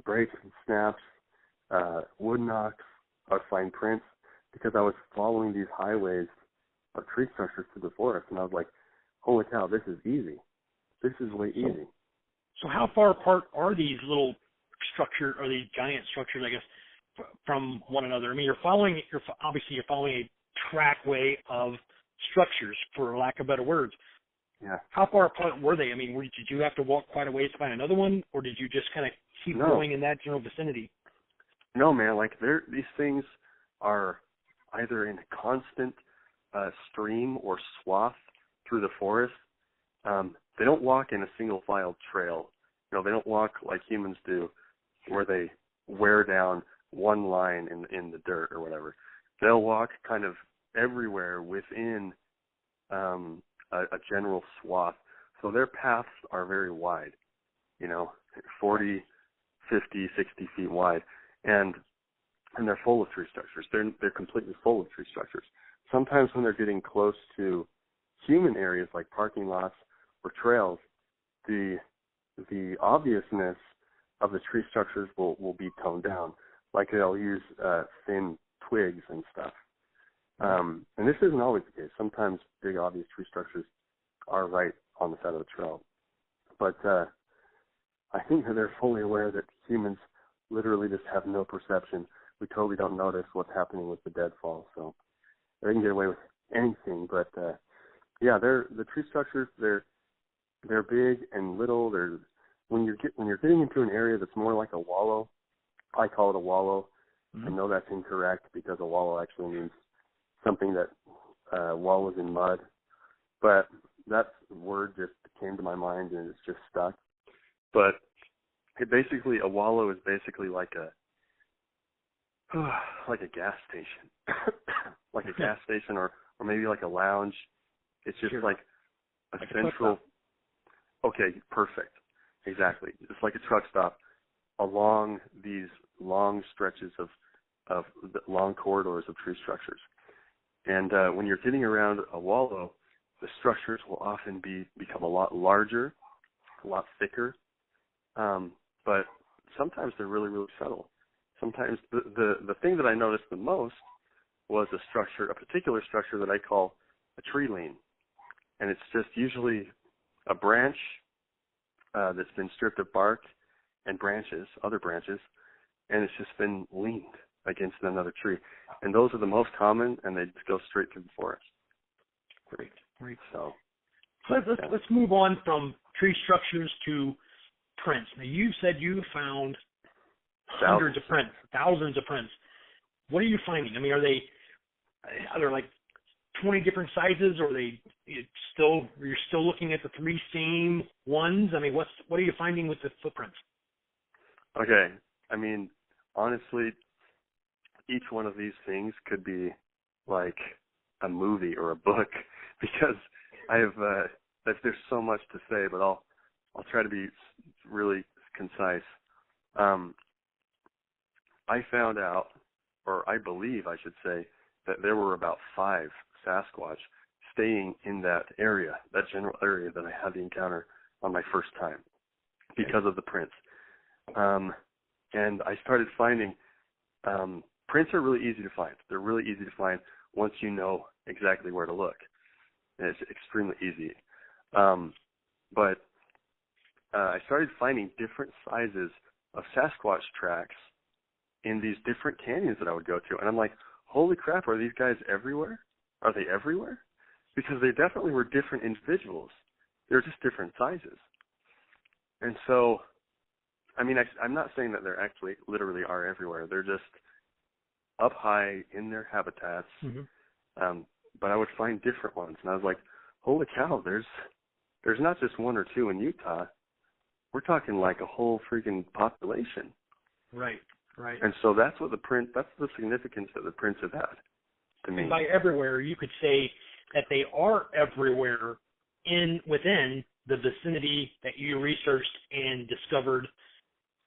breaks and snaps, wood knocks, I would find prints, because I was following these highways of tree structures through the forest, and I was like, holy cow, this is easy. This is way easy. So how far apart are these little structure or these giant structures, I guess, from one another? I mean, obviously you're following a trackway of structures, for lack of better words. Yeah. How far apart were they? I mean, did you have to walk quite a ways to find another one, or did you just kind of keep going in that general vicinity? No, man. Like these things are either in a constant stream or swath through the forest. They don't walk in a single file trail. They don't walk like humans do, where they wear down one line in the dirt or whatever. They'll walk kind of everywhere within a general swath. So their paths are very wide, 40, 50, 60 feet wide. And they're full of tree structures. They're completely full of tree structures. Sometimes when they're getting close to human areas like parking lots or trails, the obviousness of the tree structures will be toned down. Like they'll use thin twigs and stuff. And this isn't always the case. Sometimes big obvious tree structures are right on the side of the trail. But I think that they're fully aware that humans literally just have no perception. We totally don't notice what's happening with the deadfall. So they can get away with anything. But the tree structures, they're big and little. When you're getting into an area that's more like a wallow, I call it a wallow. Mm-hmm. I know that's incorrect because a wallow actually means something that wallows in mud. But that word just came to my mind and it's just stuck. But a wallow is basically like a gas station, like a gas station or maybe like a lounge. It's just like a central. Okay, perfect. Exactly. It's like a truck stop along these long stretches of long corridors of tree structures. And when you're getting around a wallow, the structures will often become a lot larger, a lot thicker, but sometimes they're really, really subtle. Sometimes the thing that I noticed the most was a particular structure that I call a tree lean. And it's just usually a branch that's been stripped of bark and other branches, and it's just been leaned against another tree. And those are the most common, and they just go straight through the forest. Great. So let's move on from tree structures to prints. Now, you said you found hundreds of prints, thousands of prints. What are you finding? I mean, are there like 20 different sizes, or you're still looking at the 3 same ones? I mean, what are you finding with the footprints? Okay. I mean, honestly, each one of these things could be like a movie or a book because there's so much to say, but I'll try to be really concise. I found out, or I believe I should say, that there were about 5 Sasquatch staying in that area, that general area that I had the encounter on my first time because of the prints. And I started finding prints are really easy to find. They're really easy to find once you know exactly where to look. And it's extremely easy. But I started finding different sizes of Sasquatch tracks in these different canyons that I would go to. And I'm like, holy crap, are these guys everywhere? Are they everywhere? Because they definitely were different individuals. They were just different sizes. And so, I mean, I'm not saying that they're actually literally are everywhere. They're just up high in their habitats. But I would find different ones. And I was like, holy cow, there's not just one or two in Utah. We're talking like a whole freaking population. Right. And so that's the significance that the prints have had to me. And by everywhere, you could say that they are everywhere within the vicinity that you researched and discovered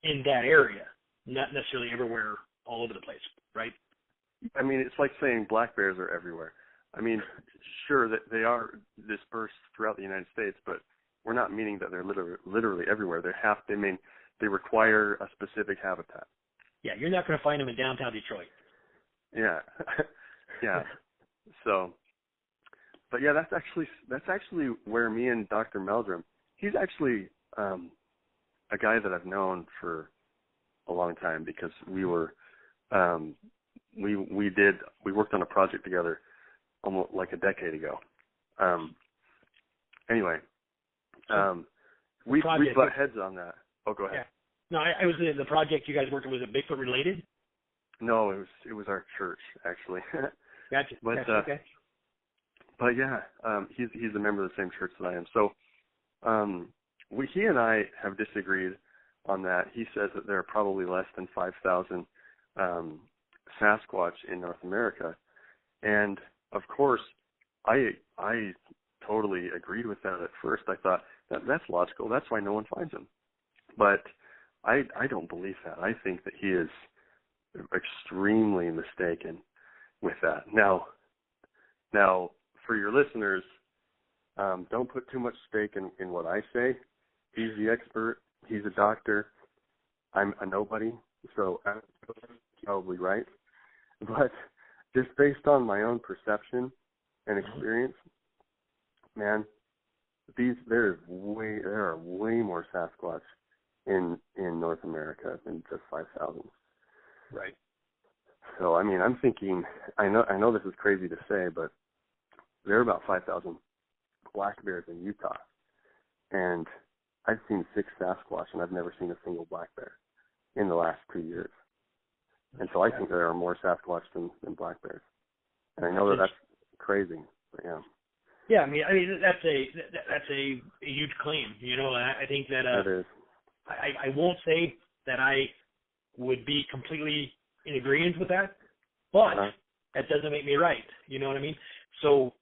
in that area, not necessarily everywhere all over the place, right? I mean, it's like saying black bears are everywhere. I mean, sure that they are dispersed throughout the United States, but we're not meaning that they're literally everywhere. They require a specific habitat. Yeah, you're not going to find them in downtown Detroit. Yeah, yeah. So, but yeah, that's actually where me and Dr. Meldrum. He's actually a guy that I've known for a long time because we were we worked on a project together almost like a decade ago. Anyway, we butt heads on that. Oh, go ahead. Yeah. No, I was the project you guys worked on. Was it Bigfoot related? No, it was our church actually. Gotcha. But okay. But yeah, he's a member of the same church that I am. So he and I have disagreed on that. He says that there are probably less than 5,000 Sasquatch in North America, and of course, I totally agreed with that at first. I thought that's logical. That's why no one finds them. But I don't believe that. I think that he is extremely mistaken with that. Now, for your listeners, don't put too much stake in what I say. He's the expert. He's a doctor. I'm a nobody, so I'm probably right. But just based on my own perception and experience, man, there are way more Sasquatch in North America than just 5,000. Right. So I mean, I'm thinking. I know this is crazy to say, but there are about 5,000 black bears in Utah, and I've seen 6 Sasquatch, and I've never seen a single black bear in the last 2 years. And so I think there are more Sasquatch than black bears. And I know that's crazy, but yeah. Yeah, I mean that's a huge claim. You know, I think that it is. I won't say that I would be completely in agreement with that, but that doesn't make me right. You know what I mean? So,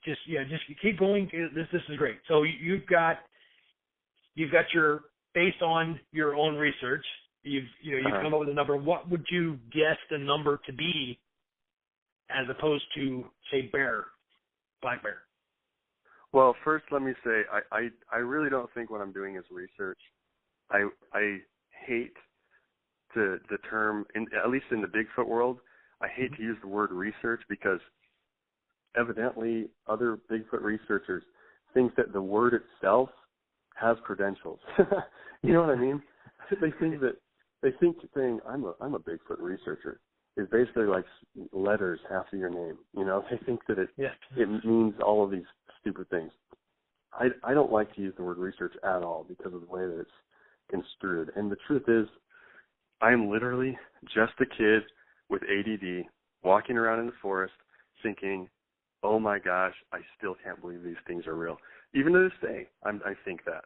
just keep going. This is great. So you've got your, based on your own research, you've come up with a number. What would you guess the number to be, as opposed to say black bear? Well, first let me say I really don't think what I'm doing is research. I hate the term, at least in the Bigfoot world, I hate to use the word research because evidently other Bigfoot researchers think that the word itself has credentials. You know what I mean? They think saying I'm a Bigfoot researcher is basically like letters after your name. You know, they think that it means all of these stupid things. I don't like to use the word research at all because of the way that it's construed. And the truth is, I'm literally just a kid with ADD walking around in the forest thinking, oh my gosh, I still can't believe these things are real. Even to this day, I think that.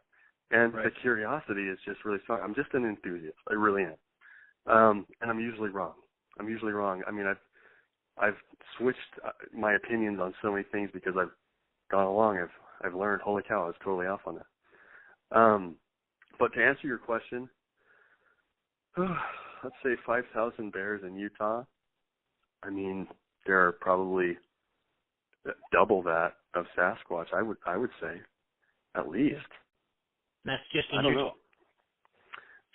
And the curiosity is just really strong. I'm just an enthusiast. I really am. And I'm usually wrong. I mean, I've switched my opinions on so many things because I've gone along. I've learned, holy cow, I was totally off on that. But to answer your question, let's say 5,000 bears in Utah. I mean, there are probably double that of Sasquatch. I would say, at least. That's just in Utah. I don't know.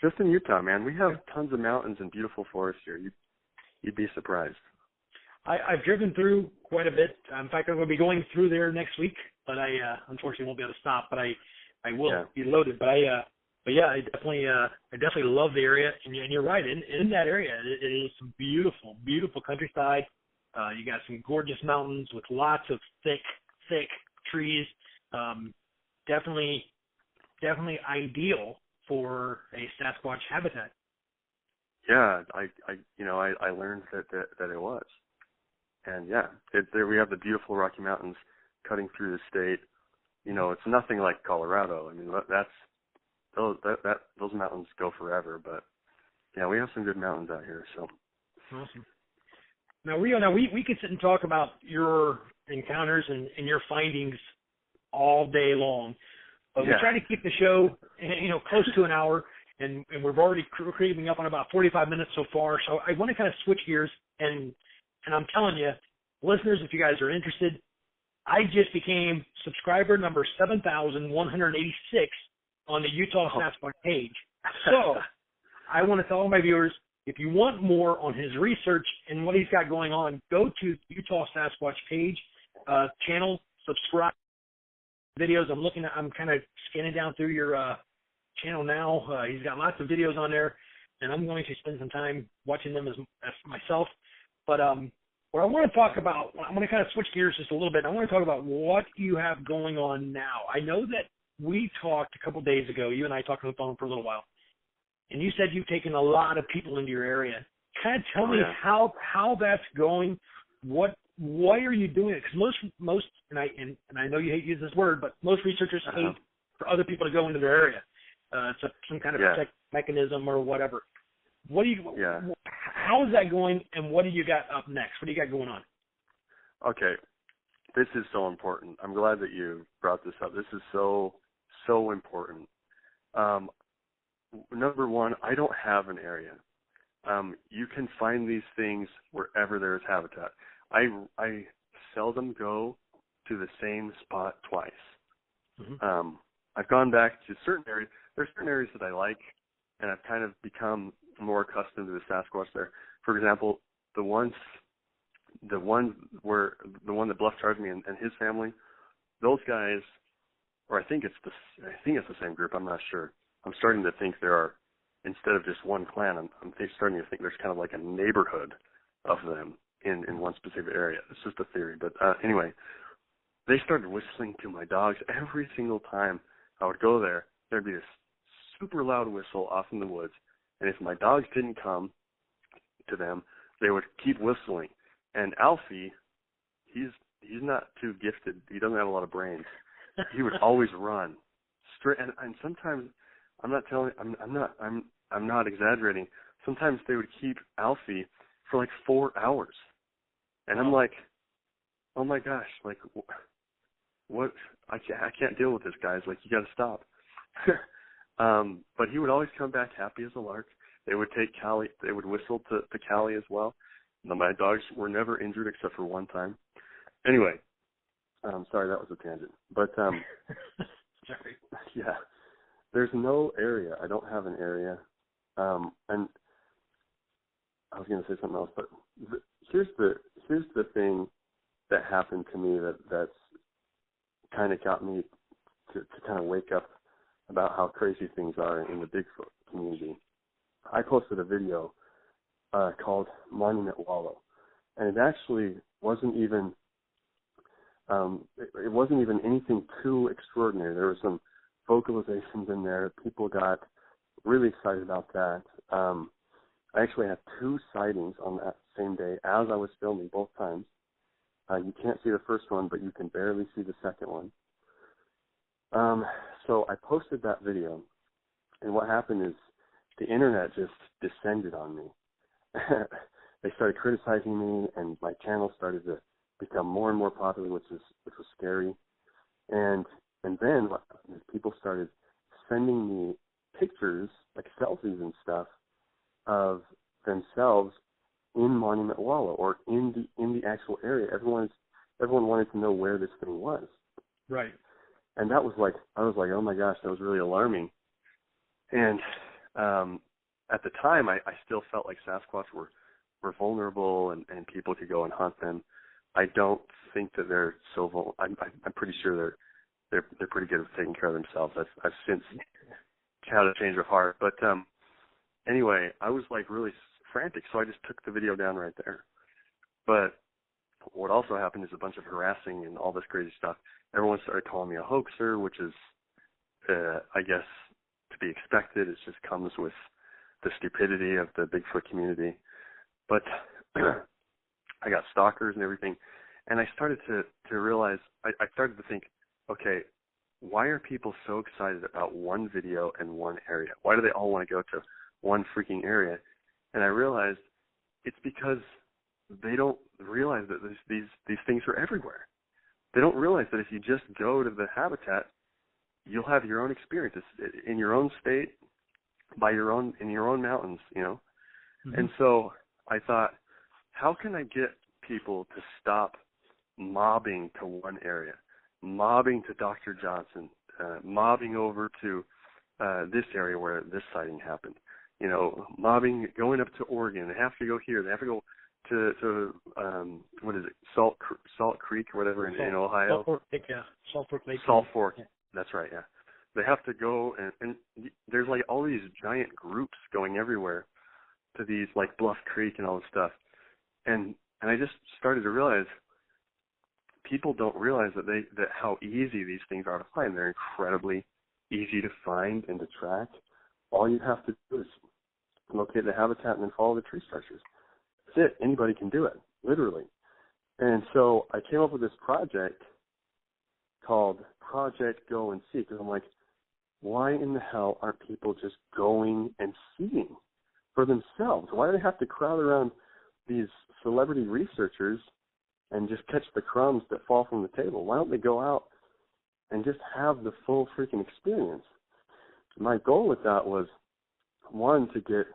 Just in Utah, man. We have tons of mountains and beautiful forests here. You'd be surprised. I've driven through quite a bit. In fact, I'm going to be going through there next week, but I unfortunately won't be able to stop. But I will be loaded. But yeah, I definitely love the area. And you're right. In that area, it is some beautiful, beautiful countryside. You got some gorgeous mountains with lots of thick trees. Definitely ideal for a Sasquatch habitat. Yeah, I learned that it was. And yeah, there we have the beautiful Rocky Mountains cutting through the state. It's nothing like Colorado. I mean, those mountains go forever. But yeah, we have some good mountains out here. So awesome. Now, Rio, we could sit and talk about your encounters and your findings all day long. But we try to keep the show, close to an hour, and we're already creeping up on about 45 minutes so far. So I want to kind of switch gears, and I'm telling you, listeners, if you guys are interested, I just became subscriber number 7,186 on the Utah Sasquatch page. So I want to tell all my viewers, if you want more on his research and what he's got going on, go to Utah Sasquatch page, channel, subscribe. Videos I'm kind of scanning down through your channel now. He's got lots of videos on there, and I'm going to spend some time watching them as myself. But what I want to talk about, I'm going to kind of switch gears just a little bit. I want to talk about what you have going on now. I know that we talked a couple of days ago. You and I talked on the phone for a little while, and you said you've taken a lot of people into your area. Kind of tell me how that's going. Why are you doing it? Because most, and I know you hate to use this word, but most researchers hate for other people to go into their area. It's some kind of protect mechanism or whatever. How is that going, and what do you got up next? What do you got going on? Okay, this is so important. I'm glad that you brought this up. This is so important. Number one, I don't have an area. You can find these things wherever there is habitat. I seldom go to the same spot twice. Mm-hmm. I've gone back to certain areas. There's certain areas that I like, and I've kind of become more accustomed to the Sasquatch there. For example, the one that Bluff charged me and his family, those guys, or I think it's the same group. I'm not sure. I'm starting to think there are, instead of just one clan, I'm starting to think there's kind of like a neighborhood of them in one specific area. It's just a theory. But anyway, they started whistling to my dogs every single time I would go there. There'd be this super loud whistle off in the woods. And if my dogs didn't come to them, they would keep whistling. And Alfie, he's not too gifted. He doesn't have a lot of brains. He would always run straight. And sometimes, I'm not exaggerating. Sometimes they would keep Alfie for like 4 hours. And I'm like, oh my gosh, like what? I can't deal with this, guys. Like, you got to stop. But he would always come back happy as a lark. They would take Callie. They would whistle to Callie as well. My dogs were never injured except for one time. Anyway, sorry, that was a tangent. But sorry. Yeah, there's no area. I don't have an area. And I was going to say something else, but here's the thing that happened to me that's kind of got me to kind of wake up about how crazy things are in the Bigfoot community. I posted a video called Monument Wallow, and it actually wasn't even anything too extraordinary. There were some vocalizations in there. People got really excited about that. I actually had 2 sightings on that same day as I was filming both times. You can't see the first one, but you can barely see the second one. So I posted that video, and what happened is the internet just descended on me. They started criticizing me, and my channel started to become more and more popular, which was scary. And then what happened is people started sending me pictures, like selfies and stuff, of themselves in Monument Wallow or in the actual area. Everyone wanted to know where this thing was. Right. And I was like, oh my gosh, that was really alarming. And at the time, I still felt like Sasquatch were were vulnerable and people could go and hunt them. I don't think that they're so vulnerable. I'm pretty sure they're pretty good at taking care of themselves. I've since had a change of heart. But anyway, I was like really frantic, so I just took the video down right there. But what also happened is a bunch of harassing and all this crazy stuff. Everyone started calling me a hoaxer, which is, I guess, to be expected. It just comes with the stupidity of the Bigfoot community. But I got stalkers and everything. And I started to realize, I started to think, okay, why are people so excited about one video in one area? Why do they all want to go to one freaking area? And I realized it's because they don't realize that these things are everywhere. They don't realize that if you just go to the habitat, you'll have your own experience in your own state, in your own mountains, you know. Mm-hmm. And so I thought, how can I get people to stop mobbing to one area, mobbing to Dr. Johnson, mobbing over to this area where this sighting happened, you know, mobbing, going up to Oregon. They have to go here. They have to go to what is it, Salt Creek or whatever in Ohio. Salt Fork, yeah. Salt Fork Lake. Salt Fork, yeah. That's right, yeah. They have to go, and there's like all these giant groups going everywhere to these, like Bluff Creek and all this stuff. And I just started to realize people don't realize that how easy these things are to find. They're incredibly easy to find and to track. All you have to do is locate the habitat and then follow the tree structures. That's it. Anybody can do it, literally. And so I came up with this project called Project Go and See, because I'm like, why in the hell aren't people just going and seeing for themselves? Why do they have to crowd around these celebrity researchers and just catch the crumbs that fall from the table? Why don't they go out and just have the full freaking experience? My goal with that was, one, to get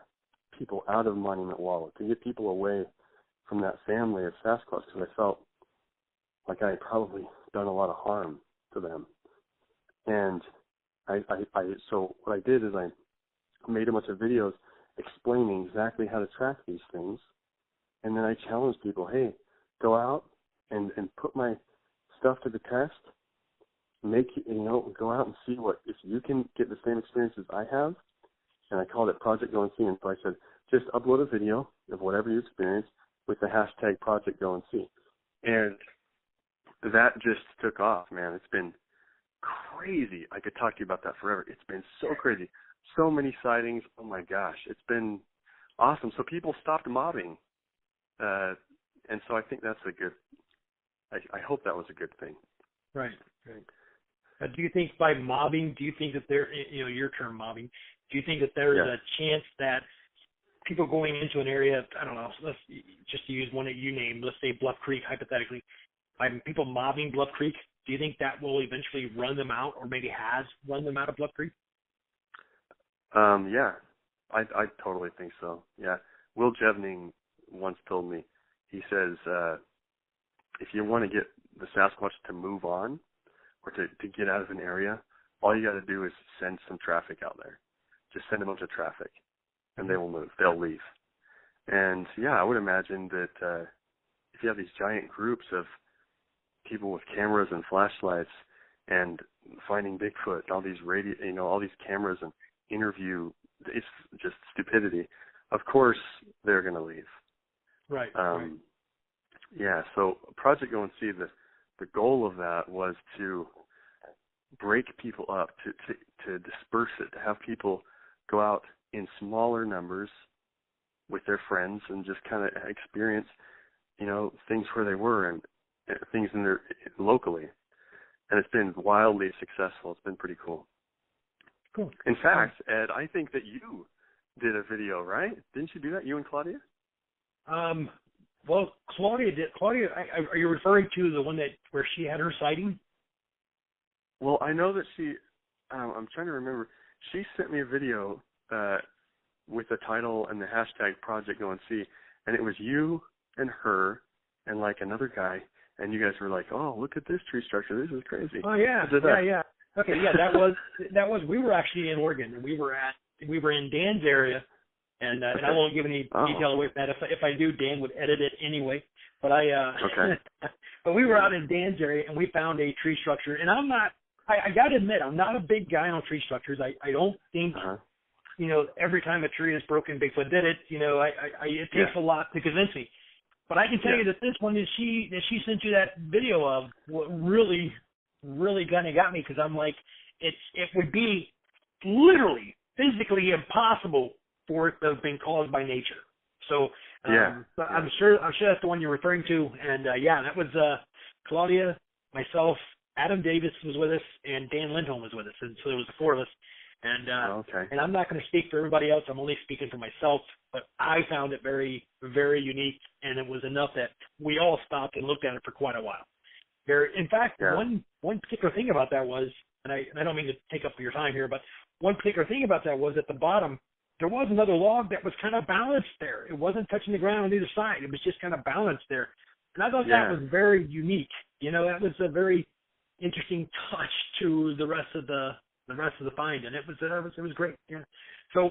people out of Monument Wallow, to get people away from that family of Sasquatch, because I felt like I had probably done a lot of harm to them. And so what I did is I made a bunch of videos explaining exactly how to track these things, and then I challenged people, hey, go out and put my stuff to the test. Go out and see if you can get the same experiences I have. And I called it Project Go and See. And so I said, just upload a video of whatever you experience with the hashtag Project Go and See. And that just took off, man. It's been crazy. I could talk to you about that forever. It's been so crazy. So many sightings. Oh, my gosh. It's been awesome. So people stopped mobbing. And so I think that's I hope that was a good thing. Right. Do you think by mobbing, do you think that your term mobbing, do you think that there is a chance that people going into an area, I don't know, let's just use one that you named, let's say Bluff Creek, hypothetically, by people mobbing Bluff Creek, do you think that will eventually run them out, or maybe has run them out of Bluff Creek? Yeah, I totally think so. Yeah. Will Jevning once told me, he says, if you want to get the Sasquatch to move on or to get out of an area, all you got to do is send some traffic out there. Just send a bunch of traffic, and they will move. They'll leave. And, yeah, I would imagine that if you have these giant groups of people with cameras and flashlights and finding Bigfoot, all these all these cameras and interview, it's just stupidity. Of course, they're going to leave. Right. Yeah. So Project Go and See, the goal of that was to break people up, to disperse it, to have people go out in smaller numbers with their friends and just kind of experience, things where they were and things locally. And it's been wildly successful. It's been pretty cool. Cool. In fact, Ed, I think that you did a video, right? Didn't you do that, you and Claudia? Well, Claudia did. Claudia, are you referring to the one where she had her sighting? Well, I know that she, I'm trying to remember, she sent me a video with the title and the hashtag Project Go and See, and it was you and her and like another guy, and you guys were like, oh, look at this tree structure, this is crazy. Oh, yeah, yeah. Okay, yeah, that was, we were actually in Oregon, and we were in Dan's area, And I won't give any detail away from that. If I do, Dan would edit it anyway. But okay. But we were out in Dan's area, and we found a tree structure. And I got to admit, I'm not a big guy on tree structures. I don't think, every time a tree is broken, Bigfoot did it. It takes a lot to convince me. But I can tell you that this one that she sent you that video of really, really kind of got me, because I'm like, it would be literally physically impossible for it to have been caused by nature. So I'm sure that's the one you're referring to. And that was Claudia, myself, Adam Davis was with us, and Dan Lindholm was with us, and so there was the four of us. And and I'm not going to speak for everybody else. I'm only speaking for myself. But I found it very, very unique, and it was enough that we all stopped and looked at it for quite a while. In fact, one particular thing about that was, and I don't mean to take up your time here, but one particular thing about that was at the bottom, there was another log that was kind of balanced there. It wasn't touching the ground on either side. It was just kind of balanced there. And I thought that was very unique. That was a very interesting touch to the rest of the find, and it was great. Yeah. So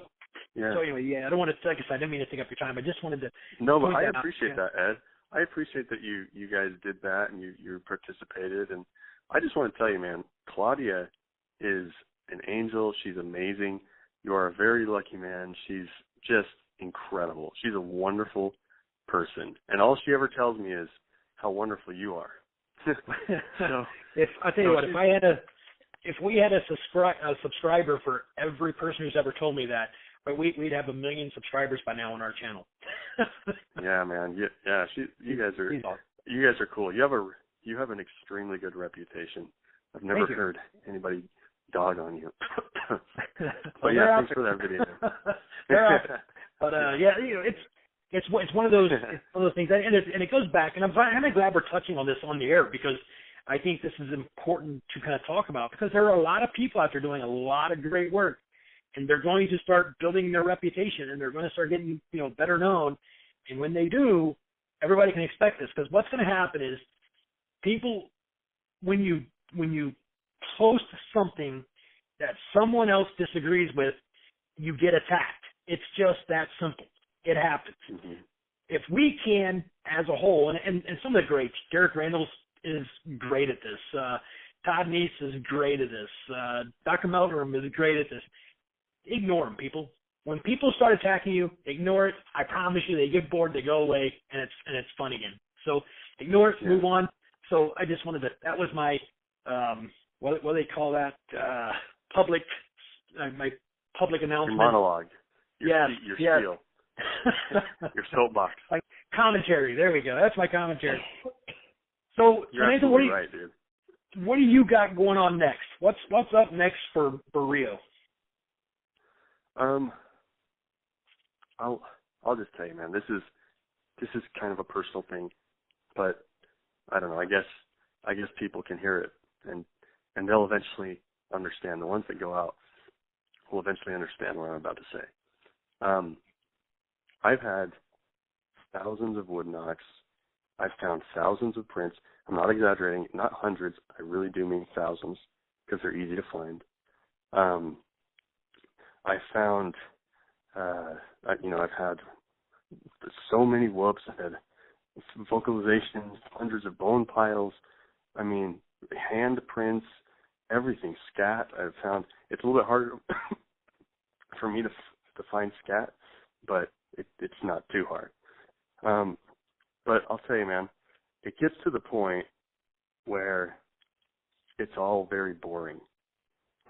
anyway, I don't want to, like I said, I didn't mean to take up your time. I just wanted to. No, but I appreciate that, Ed. I appreciate that you guys did that and you participated, and I just want to tell you, man, Claudia is an angel. She's amazing. You are a very lucky man. She's just incredible. She's a wonderful person, and all she ever tells me is how wonderful you are. So, if we had a subscriber for every person who's ever told me that, but we'd have 1 million subscribers by now on our channel. Yeah, man. You guys are cool. You have an extremely good reputation. I've never heard anybody dog on you. But thanks for that video. But it's one of those things, and it goes back, and I'm kind of glad we're touching on this on the air, because I think this is important to kind of talk about, because there are a lot of people out there doing a lot of great work, and they're going to start building their reputation, and they're going to start getting, better known. And when they do, everybody can expect this, because what's going to happen is people, when you post something that someone else disagrees with, you get attacked. It's just that simple. It happens. Mm-hmm. If we can, as a whole, and some of the greats, Derek Randall's is great at this. Todd Neese is great at this. Dr. Meldrum is great at this. Ignore them, people. When people start attacking you, ignore it. I promise you, they get bored, they go away, and it's fun again. So ignore it, move on. So I just wanted to. That was my what do they call that? Public, my public announcement. Your monologue. Your spiel. Your soapbox. Like commentary. There we go. That's my commentary. So, Nathan, what right, dude. What do you got going on next? What's up next for Rio? I'll just tell you, man. This is kind of a personal thing, but I don't know. I guess people can hear it, and they'll eventually understand. The ones that go out will eventually understand what I'm about to say. I've had thousands of wood knocks. I've found thousands of prints. I'm not exaggerating, not hundreds. I really do mean thousands, because they're easy to find. I found, I've had so many whoops. I've had vocalizations, hundreds of bone piles. I mean, hand prints, everything. Scat, I've found. It's a little bit harder for me to find scat, but it's not too hard. But I'll tell you, man, it gets to the point where it's all very boring.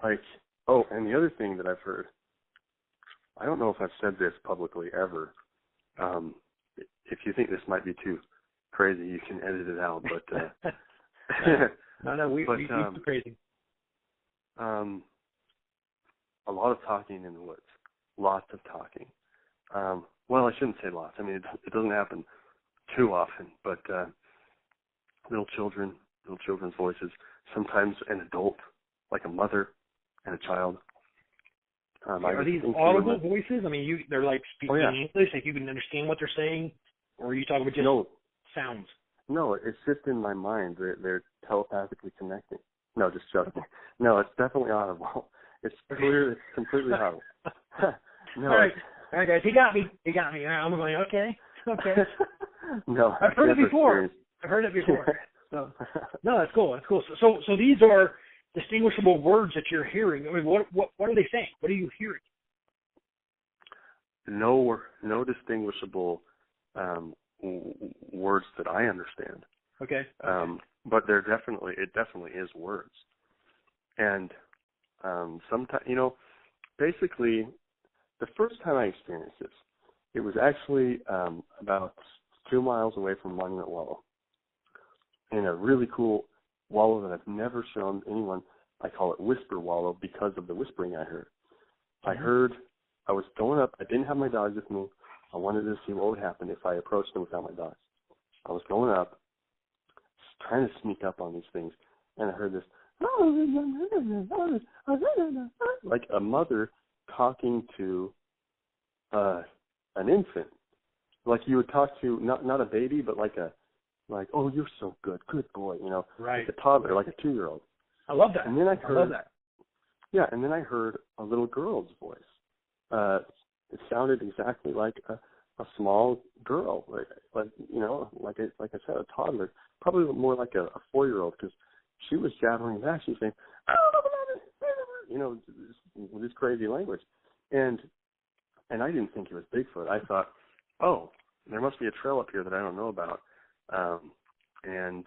Like, and the other thing that I've heard, I don't know if I've said this publicly ever. If you think this might be too crazy, you can edit it out. But no, we keep crazy. A lot of talking in the woods. Lots of talking. Well, I shouldn't say lots. I mean, it doesn't happen too often, but little children's voices, sometimes an adult, like a mother and a child. Are these audible voices? I mean, they're like speaking English, like you can understand what they're saying, or are you talking about just sounds? No, it's just in my mind. They're telepathically connecting. No, just joking. No, it's definitely audible. It's clear. It's completely audible. No, right. All right, guys, he got me. I'm going, okay. No, I've heard it before. So, no, that's cool. So these are distinguishable words that you're hearing. I mean, what are they saying? What are you hearing? No distinguishable words that I understand. Okay. But it definitely is words. And sometimes, basically, the first time I experienced this, it was actually about 2 miles away from Monument Wallow, in a really cool wallow that I've never shown anyone. I call it Whisper Wallow because of the whispering I heard. I was going up. I didn't have my dogs with me. I wanted to see what would happen if I approached them without my dogs. I was going up, trying to sneak up on these things, and I heard this, like a mother talking to an infant, like you would talk to not a baby, but like oh, you're so good boy, right, like a toddler, like a 2-year-old. I love that. And then I love that. Yeah, and then I heard a little girl's voice. It sounded exactly like a small girl, like I said, a toddler, probably more like a 4-year-old, because she was jabbering back. She was saying, this crazy language, and I didn't think it was Bigfoot. I thought, oh, there must be a trail up here that I don't know about, and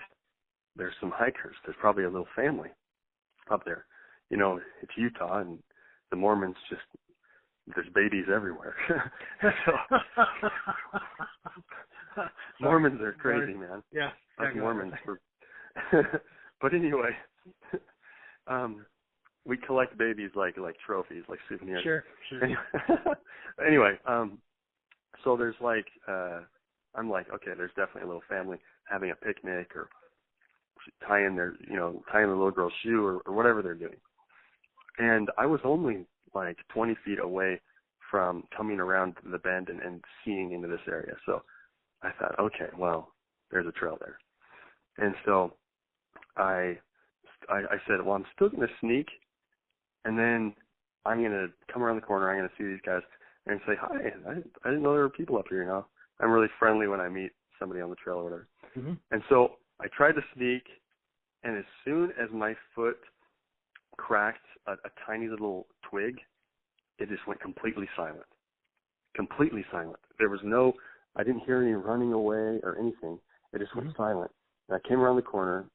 there's some hikers. There's probably a little family up there. It's Utah, and the Mormons there's babies everywhere. Mormons are crazy, man. Yeah. Mormons. But anyway, we collect babies like trophies, like souvenirs. Sure. Anyway, so there's I'm like, okay, there's definitely a little family having a picnic or tying the little girl's shoe or whatever they're doing. And I was only like 20 feet away from coming around the bend and seeing into this area. So I thought, okay, well, there's a trail there. And so I said, well, I'm still going to sneak, and then I'm going to come around the corner. I'm going to see these guys and say, hi, I didn't know there were people up here. I'm really friendly when I meet somebody on the trail or whatever. Mm-hmm. And so I tried to sneak, and as soon as my foot cracked a tiny little twig, it just went completely silent. Completely silent. There was I didn't hear any running away or anything. It just went silent. And I came around the corner,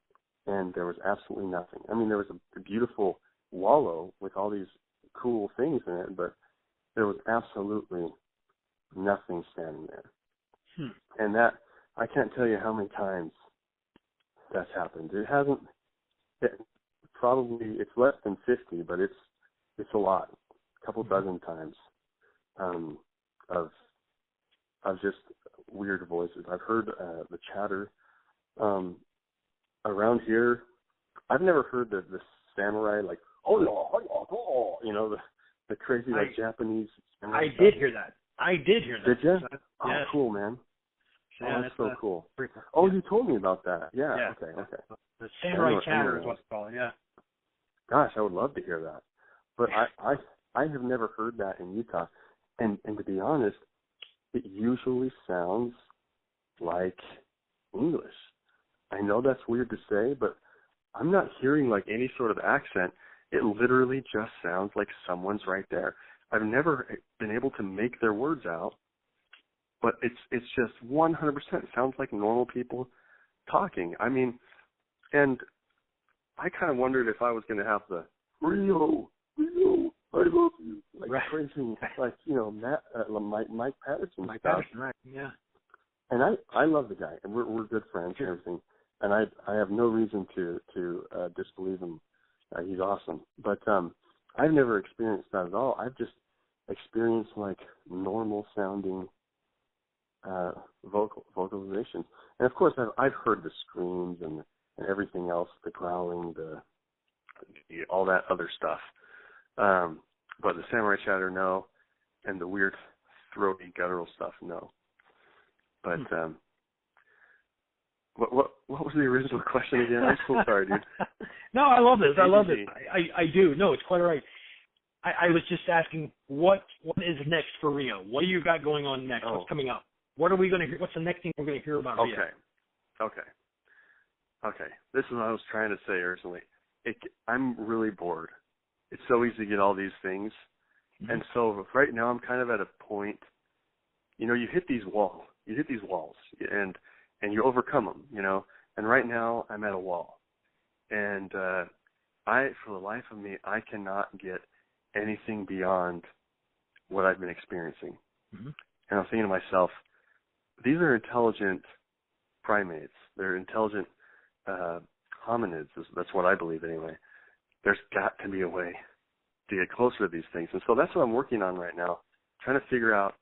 and there was absolutely nothing. I mean, there was a beautiful wallow with all these cool things in it, but there was absolutely nothing standing there. And that, I can't tell you how many times that's happened. It's less than 50, but it's a lot, a couple dozen times of just weird voices. I've heard the chatter around here. I've never heard the samurai, like, the crazy Japanese samurai stuff. Did hear that. Did you? Yes. Oh, cool, man. Yeah, that's so cool. Cool. Oh, you told me about that. Yeah. Okay. The samurai chatter is what it's called. Yeah. Gosh, I would love to hear that. But I have never heard that in Utah. And to be honest, it usually sounds like English. I know that's weird to say, but I'm not hearing like any sort of accent. It literally just sounds like someone's right there. I've never been able to make their words out, but it's just 100% sounds like normal people talking. I mean, and I kind of wondered if I was going to have the Rio, I love you, like crazy, like Mike Patterson. Mike Patterson, right? Yeah. And I love the guy, and we're good friends and everything. And I have no reason to disbelieve him. He's awesome. But I've never experienced that at all. I've just experienced like normal sounding vocalizations. And of course I've heard the screams and everything else, the growling, all that other stuff. But the samurai chatter, no. And the weird throaty guttural stuff, no. But what was the original question again? I'm so sorry, dude. No, I love this. I love it. I do. No, it's quite all right. I was just asking what is next for Rio? What do you got going on next? What's coming up? What are we going to hear? What's the next thing we're going to hear about Rio? Okay. This is what I was trying to say originally. I'm really bored. It's so easy to get all these things. Mm-hmm. And so right now I'm kind of at a point, you hit these walls. And you overcome them, And right now I'm at a wall. And for the life of me, I cannot get anything beyond what I've been experiencing. Mm-hmm. And I'm thinking to myself, these are intelligent primates. They're intelligent hominids. That's what I believe anyway. There's got to be a way to get closer to these things. And so that's what I'm working on right now, trying to figure out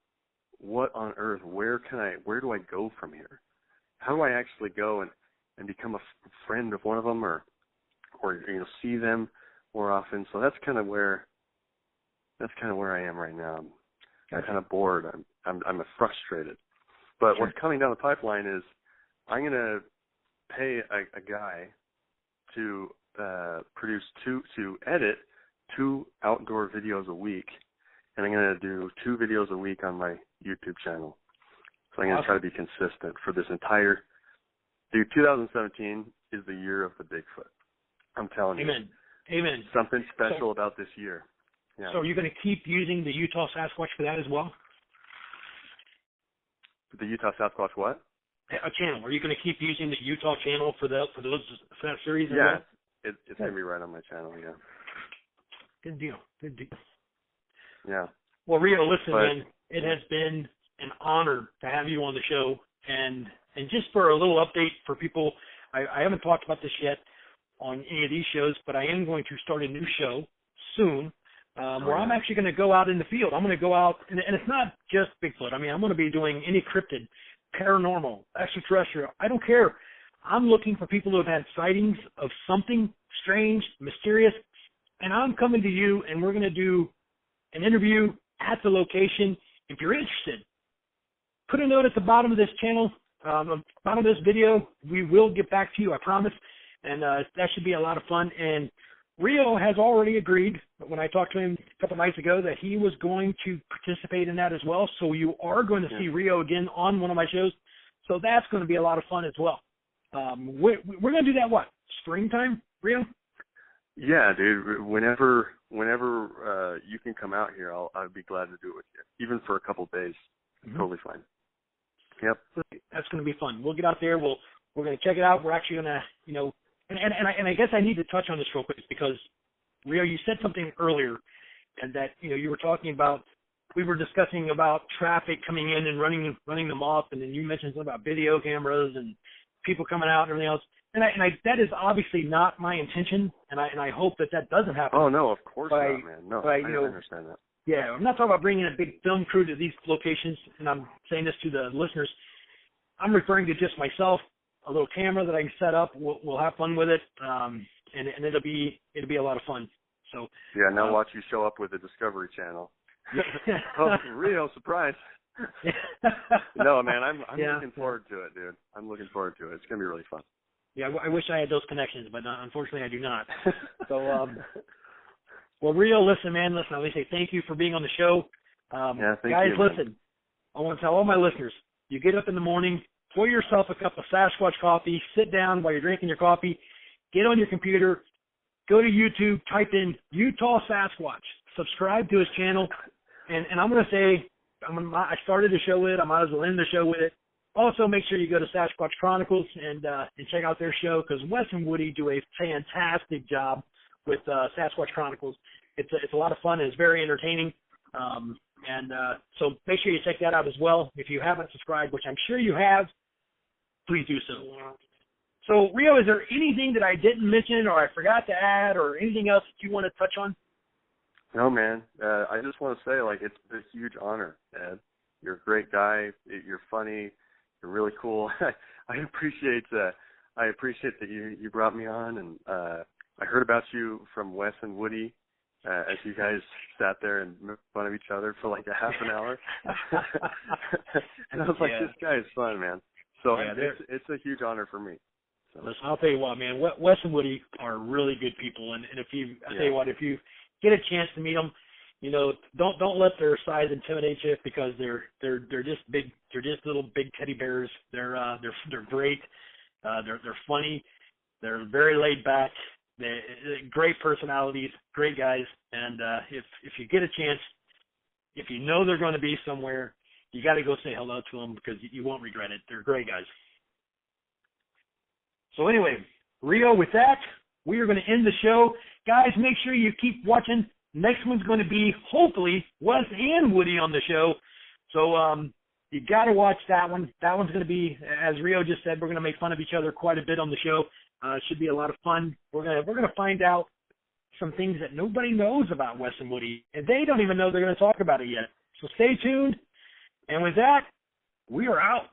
what on earth, where do I go from here? How do I actually go and become a friend of one of them or see them more often? So that's kind of where I am right now. I'm kind of bored. I'm frustrated. But What's coming down the pipeline is I'm going to pay a guy to edit 2 outdoor videos a week, and I'm going to do 2 videos a week on my YouTube channel. So I'm going to try to be consistent for this entire. Dude, 2017 is the year of the Bigfoot. I'm telling you. Amen. Something special about this year. Yeah. So are you going to keep using the Utah Sasquatch for that as well? The Utah Sasquatch what? A channel. Are you going to keep using the Utah channel for that series? Yeah, it's going to be right on my channel. Yeah. Good deal. Yeah. Well, Rio, listen, man, it has been an honor to have you on the show, and just for a little update for people, I haven't talked about this yet on any of these shows, but I am going to start a new show soon. Where I'm actually going to go out in the field. I'm going to go out, and it's not just Bigfoot. I mean, I'm going to be doing any cryptid, paranormal, extraterrestrial. I don't care. I'm looking for people who have had sightings of something strange, mysterious, and I'm coming to you, and we're going to do an interview at the location. If you're interested, put a note at the bottom of this channel, bottom of this video. We will get back to you, I promise, and that should be a lot of fun. And Rio has already agreed, when I talked to him a couple nights ago, that he was going to participate in that as well. So you are going to see Rio again on one of my shows. So that's going to be a lot of fun as well. We're going to do that, springtime, Rio? Yeah, dude. Whenever you can come out here, I'd be glad to do it with you, even for a couple of days. Mm-hmm. Totally fine. Yep. That's going to be fun. We'll get out there. We're going to check it out. We're actually going to, And I guess I need to touch on this real quick because, Rio, you said something earlier, and that you were talking about. We were discussing about traffic coming in and running them off, and then you mentioned something about video cameras and people coming out and everything else. And that is obviously not my intention, and I hope that doesn't happen. Oh no, of course not, man. No, I understand that. Yeah, I'm not talking about bringing a big film crew to these locations, and I'm saying this to the listeners. I'm referring to just myself. A little camera that I can set up. We'll have fun with it, and it'll be a lot of fun. So yeah, now watch you show up with the Discovery Channel. Oh, Rio, surprise! No, man, I'm looking forward to it, dude. I'm looking forward to it. It's gonna be really fun. Yeah, I wish I had those connections, but unfortunately I do not. So, well, Rio, listen, I want to say thank you for being on the show. Thank guys, you, listen. I want to tell all my listeners: you get up in the morning. Pour yourself a cup of Sasquatch coffee, sit down while you're drinking your coffee, get on your computer, go to YouTube, type in Utah Sasquatch, subscribe to his channel, and I'm going to say, I started the show with it, I might as well end the show with it. Also, make sure you go to Sasquatch Chronicles and check out their show, because Wes and Woody do a fantastic job with Sasquatch Chronicles. It's a lot of fun, and it's very entertaining. So make sure you check that out as well. If you haven't subscribed, which I'm sure you have, please do so. So, Rio, is there anything that I didn't mention or I forgot to add or anything else that you want to touch on? No, man. I just want to say, it's a huge honor, Ed. You're a great guy. You're funny. You're really cool. I appreciate that you brought me on, and I heard about you from Wes and Woody as you guys sat there and made fun of each other for like a half an hour. And I was like, this guy is fun, man. So it's a huge honor for me. So. Listen, I'll tell you what, man. Wes and Woody are really good people, and if you, I tell you what, if you get a chance to meet them, don't let their size intimidate you, because they're just big. They're just little big teddy bears. They're great. They're funny. They're very laid back. They're great personalities, great guys. And if you get a chance, if you know they're going to be somewhere, you got to go say hello to them, because you won't regret it. They're great guys. So anyway, Rio, with that, we are going to end the show. Guys, make sure you keep watching. Next one's going to be, hopefully, Wes and Woody on the show. So you got to watch that one. That one's going to be, as Rio just said, we're going to make fun of each other quite a bit on the show. It should be a lot of fun. We're gonna find out some things that nobody knows about Wes and Woody, and they don't even know they're going to talk about it yet. So stay tuned. And with that, we are out.